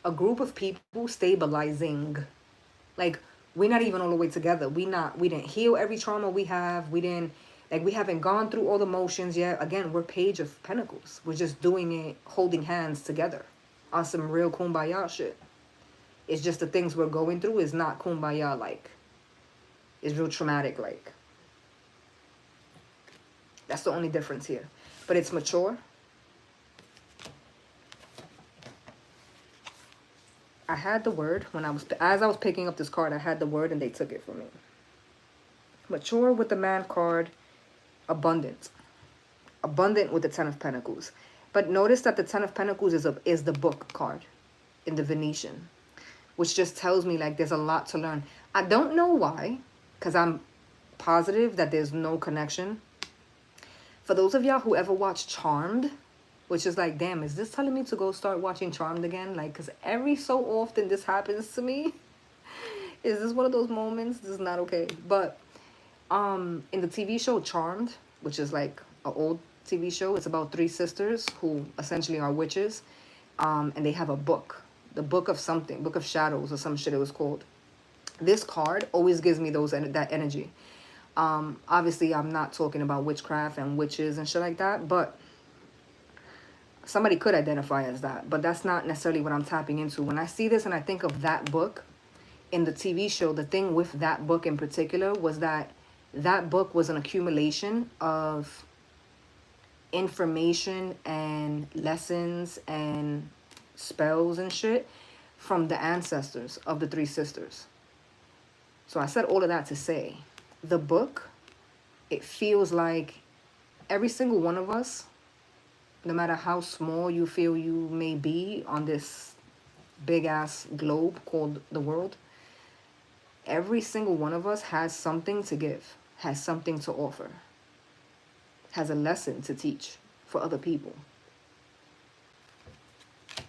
a group of people stabilizing. Like, we're not even all the way together. We didn't heal every trauma we have. We haven't gone through all the motions yet. Again, we're Page of Pentacles. We're just doing it, holding hands together on some real kumbaya shit. It's just the things we're going through is not kumbaya like. It's real traumatic like. That's the only difference here. But it's mature. I had the word as I was picking up this card, I had the word and they took it from me. Mature with the Man card, abundant. Abundant with the Ten of Pentacles. But notice that the Ten of Pentacles is the book card in the Venetian, which just tells me like there's a lot to learn. I don't know why, because I'm positive that there's no connection. For those of y'all who ever watched Charmed, which is like, damn, is this telling me to go start watching Charmed again? Like, because every so often this happens to me. Is this one of those moments? This is not okay. But in the TV show Charmed, which is like an old TV show, it's about three sisters who essentially are witches. And they have a book. The Book of something. Book of Shadows or some shit it was called. This card always gives me that energy. Obviously, I'm not talking about witchcraft and witches and shit like that. But somebody could identify as that, but that's not necessarily what I'm tapping into. When I see this and I think of that book in the TV show, the thing with that book in particular was that book was an accumulation of information and lessons and spells and shit from the ancestors of the three sisters. So I said all of that to say, the book, it feels like every single one of us, no matter how small you feel you may be on this big ass globe called the world, every single one of us has something to give, has something to offer, has a lesson to teach for other people.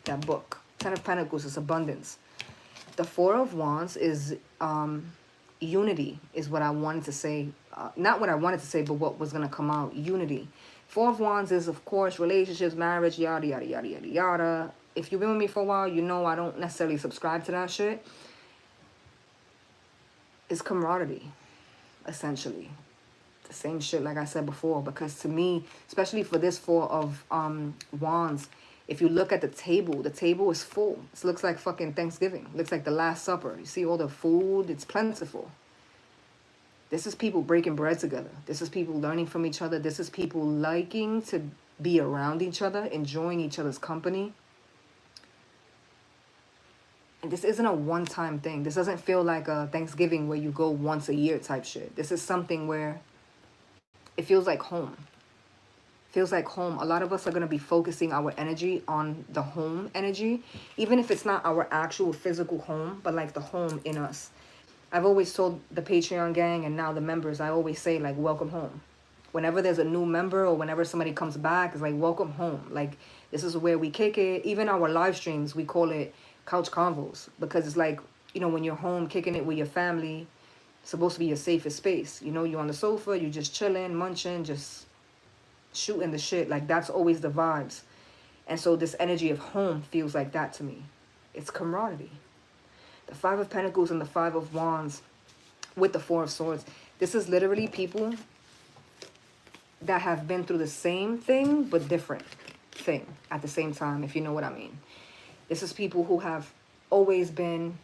That book, Ten of Pentacles, is abundance. The Four of Wands is unity, is what I wanted to say. Not what I wanted to say, but what was going to come out. Unity. Four of Wands is, of course, relationships, marriage, yada, yada, yada, yada, yada. If you've been with me for a while, you know I don't necessarily subscribe to that shit. It's camaraderie, essentially. The same shit like I said before. Because to me, especially for this Four of Wands, if you look at the table is full. It looks like fucking Thanksgiving. It looks like the Last Supper. You see all the food. It's plentiful. This is people breaking bread together. This is people learning from each other. This is people liking to be around each other, enjoying each other's company. this isn't a one-time thing. This doesn't feel like a Thanksgiving where you go once a year type shit. This is something where it feels like home. Feels like home. A lot of us are going to be focusing our energy on the home energy, even if it's not our actual physical home, but like the home in us. I've always told the Patreon gang and now the members, I always say like, welcome home. Whenever there's a new member or whenever somebody comes back, it's like, welcome home. Like, this is where we kick it. Even our live streams, we call it couch convos, because it's like, you know, when you're home kicking it with your family, it's supposed to be your safest space. You know, you're on the sofa, you're just chilling, munching, just shooting the shit. Like, that's always the vibes. And so this energy of home feels like that to me. It's camaraderie. The Five of Pentacles and the Five of Wands with the Four of Swords. This is literally people that have been through the same thing but different thing at the same time, if you know what I mean. This is people who have always been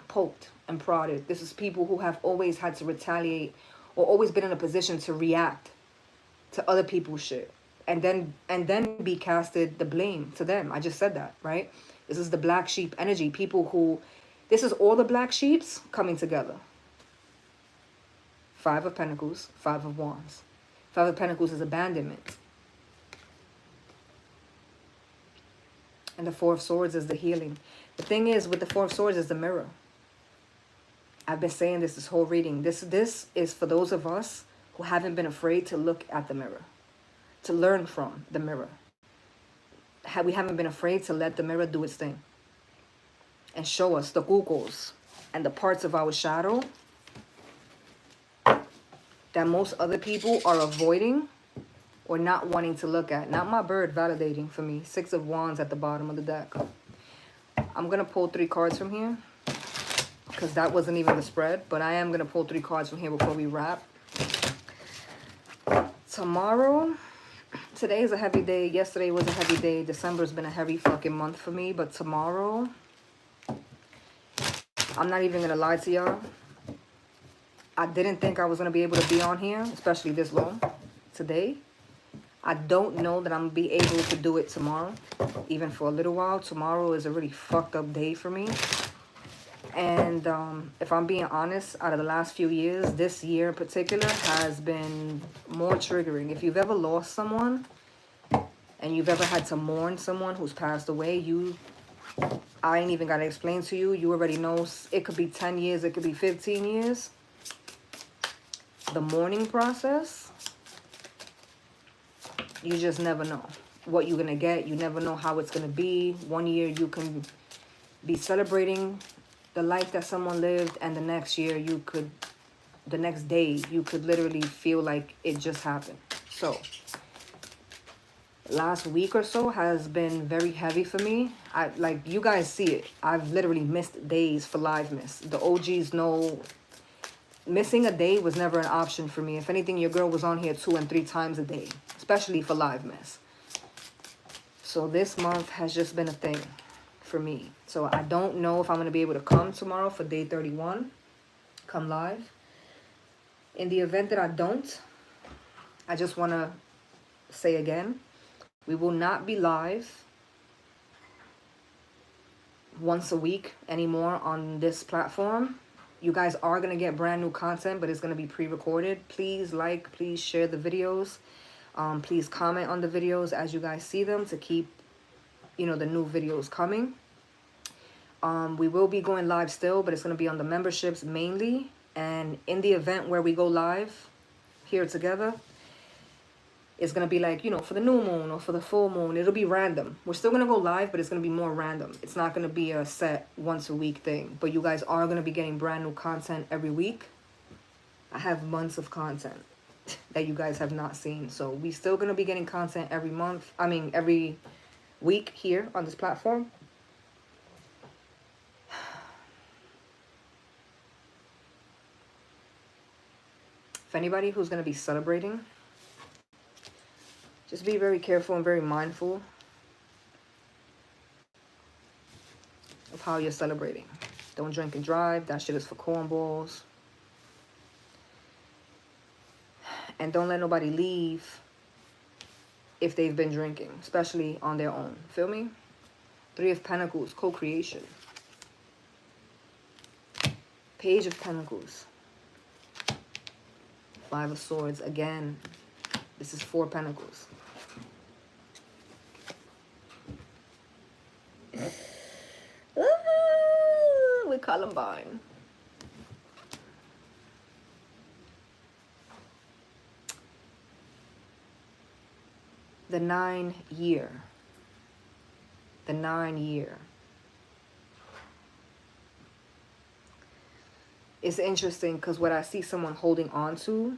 poked and prodded. This is people who have always had to retaliate or always been in a position to react to other people's shit and then be casted the blame to them. I just said that, right? This is the black sheep energy. People who, this is all the black sheeps coming together. Five of Pentacles, Five of Wands. Five of Pentacles is abandonment. And the Four of Swords is the healing. The thing is, with the Four of Swords is the mirror. I've been saying this whole reading. This is for those of us who haven't been afraid to look at the mirror, to learn from the mirror. We haven't been afraid to let the mirror do its thing and show us the googles and the parts of our shadow that most other people are avoiding or not wanting to look at. Not my bird validating for me. Six of Wands at the bottom of the deck. I'm going to pull 3 cards from here because that wasn't even the spread, but I am going to pull 3 cards from here before we wrap. Tomorrow, today is a heavy day. Yesterday was a heavy day. December's been a heavy fucking month for me, but tomorrow, I'm not even going to lie to y'all. I didn't think I was going to be able to be on here, especially this long today. I don't know that I'm going to be able to do it tomorrow, even for a little while. Tomorrow is a really fucked up day for me. And if I'm being honest, out of the last few years, this year in particular has been more triggering. If you've ever lost someone and you've ever had to mourn someone who's passed away, I ain't even got to explain to you. You already know. It could be 10 years. It could be 15 years. The mourning process, you just never know what you're going to get. You never know how it's going to be. One year you can be celebrating the life that someone lived, and the next year the next day, you could literally feel like it just happened. So, last week or so has been very heavy for me. Like, you guys see it. I've literally missed days for LiveMas. The OGs know missing a day was never an option for me. If anything, your girl was on here 2 and 3 times a day, especially for LiveMas. So this month has just been a thing for me. So I don't know if I'm going to be able to come tomorrow for day 31, come live. In the event that I don't, I just want to say again, we will not be live once a week anymore on this platform. You guys are going to get brand new content, but it's going to be pre-recorded. Please like, please share the videos. Please comment on the videos as you guys see them to keep, you know, the new videos coming. We will be going live still, but it's going to be on the memberships mainly. And in the event where we go live here together, it's going to be like, you know, for the new moon or for the full moon, it'll be random. We're still going to go live, but it's going to be more random. It's not going to be a set once a week thing, but you guys are going to be getting brand new content every week. I have months of content that you guys have not seen. So we still going to be getting content every month. I mean, every week here on this platform. If anybody who's going to be celebrating, just be very careful and very mindful of how you're celebrating. Don't drink and drive. That shit is for cornballs. And don't let nobody leave if they've been drinking, especially on their own. Feel me? 3 of Pentacles, co-creation. Page of Pentacles. 5 of Swords. Again, this is 4 Pentacles. With Columbine. The 9 year. The 9 year. It's interesting because what I see someone holding on to,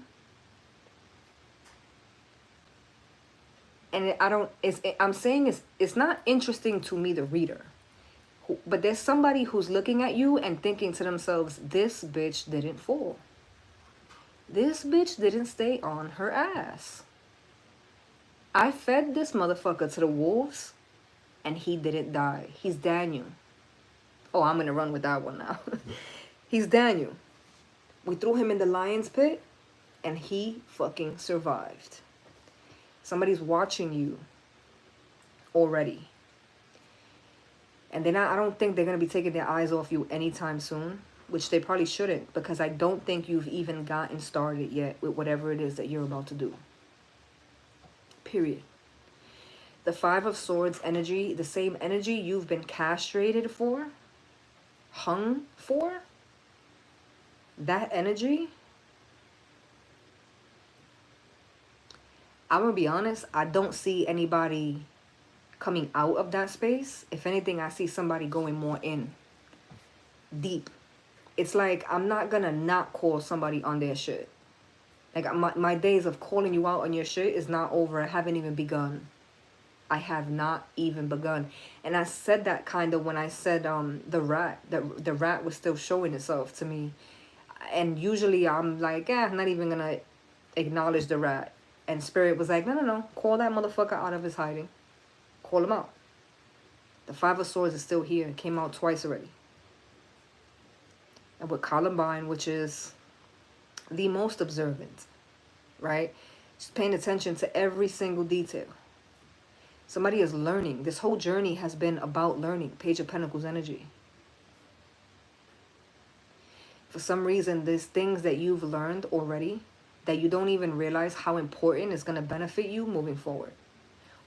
and I'm saying it's not interesting to me, the reader, but there's somebody who's looking at you and thinking to themselves, this bitch didn't fall. This bitch didn't stay on her ass. I fed this motherfucker to the wolves and he didn't die. He's Daniel. Oh, I'm going to run with that one now. He's Daniel. We threw him in the lion's pit and he fucking survived. Somebody's watching you already. And I don't think they're going to be taking their eyes off you anytime soon, which they probably shouldn't, because I don't think you've even gotten started yet with whatever it is that you're about to do. Period. The 5 of Swords energy, the same energy you've been castrated for, hung for, that energy, I'm going to be honest, I don't see anybody coming out of that space. If anything, I see somebody going more in, deep. It's like I'm not going to not call somebody on their shit. Like my days of calling you out on your shit is not over. I haven't even begun. I have not even begun. And I said that kind of when I said the rat was still showing itself to me. And usually I'm like, I'm not even going to acknowledge the rat. And Spirit was like, no. Call that motherfucker out of his hiding. Call him out. The 5 of Swords is still here. It came out twice already. And with Columbine, which is the most observant, right? Just paying attention to every single detail. Somebody is learning. This whole journey has been about learning. Page of Pentacles energy. For some reason, there's things that you've learned already that you don't even realize how important is going to benefit you moving forward.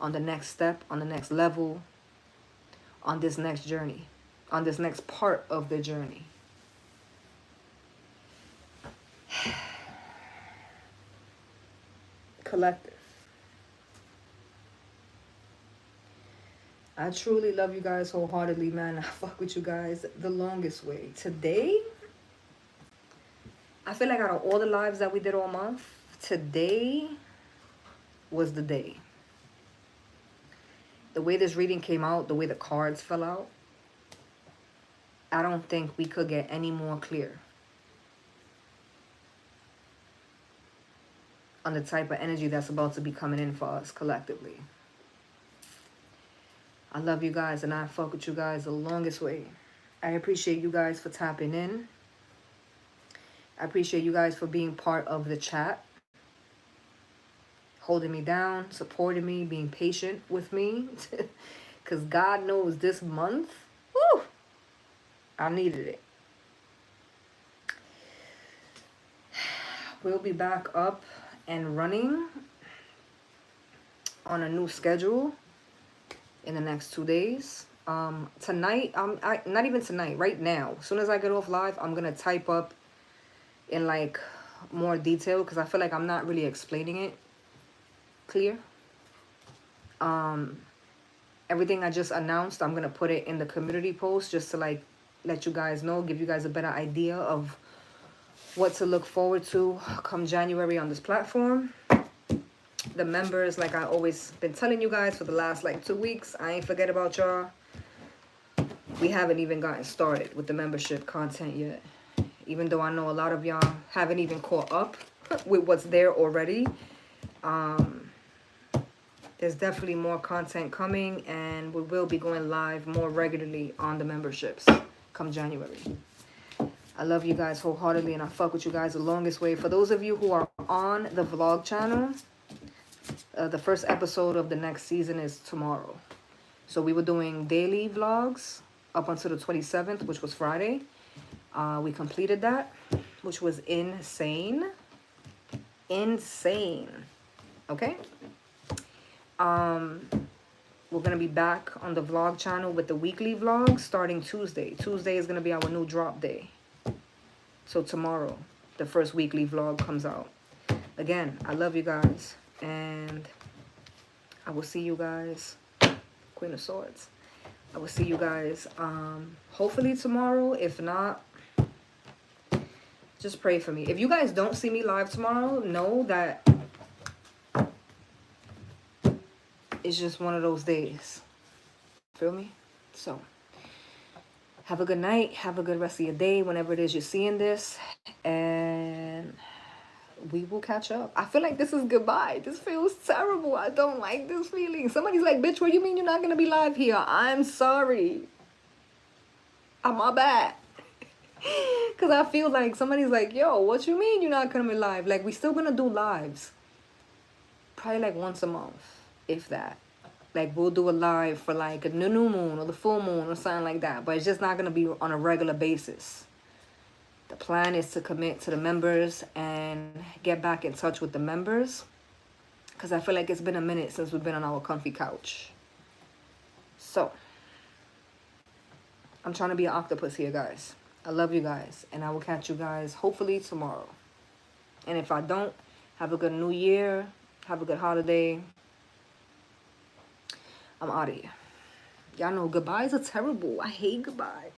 On the next step, on the next level, on this next journey, on this next part of the journey. Collective. I truly love you guys wholeheartedly, man. I fuck with you guys the longest way. Today, I feel like out of all the lives that we did all month, today was the day. The way this reading came out, the way the cards fell out, I don't think we could get any more clear on the type of energy that's about to be coming in for us collectively. I love you guys and I fuck with you guys the longest way. I appreciate you guys for tapping in. I appreciate you guys for being part of the chat. Holding me down, supporting me, being patient with me. Because God knows this month, whew, I needed it. We'll be back up and running on a new schedule in the next 2 days. Tonight, not even tonight, right now. As soon as I get off live, I'm going to type up in like more detail because I feel like I'm not really explaining it clear. Everything I just announced, I'm going to put it in the community post just to like let you guys know, give you guys a better idea of what to look forward to come January on this platform. The members, like I always been telling you guys for the last like 2 weeks, I ain't forget about y'all. We haven't even gotten started with the membership content yet. Even though I know a lot of y'all haven't even caught up with what's there already. There's definitely more content coming and we will be going live more regularly on the memberships come January. I love you guys wholeheartedly and I fuck with you guys the longest way. For those of you who are on the vlog channel, the first episode of the next season is tomorrow. So we were doing daily vlogs up until the 27th, which was Friday. We completed that, which was insane. Insane. Okay? We're going to be back on the vlog channel with the weekly vlog starting Tuesday. Tuesday is going to be our new drop day. So tomorrow, the first weekly vlog comes out. Again, I love you guys. And I will see you guys. Queen of Swords. I will see you guys hopefully tomorrow. If not, just pray for me. If you guys don't see me live tomorrow, know that it's just one of those days. Feel me? So, have a good night. Have a good rest of your day whenever it is you're seeing this. And we will catch up. I feel like this is goodbye. This feels terrible. I don't like this feeling. Somebody's like, bitch, what do you mean you're not going to be live here? I'm sorry. I'm my bad. Because I feel like somebody's like, yo, what you mean you're not going to be live? Like, we still going to do lives. Probably like once a month, if that. Like, we'll do a live for like a new moon or the full moon or something like that. But it's just not going to be on a regular basis. The plan is to commit to the members and get back in touch with the members. Because I feel like it's been a minute since we've been on our comfy couch. So, I'm trying to be an octopus here, guys. I love you guys. And I will catch you guys hopefully tomorrow. And if I don't, have a good new year. Have a good holiday. I'm out of here. Y'all know goodbyes are terrible. I hate goodbye.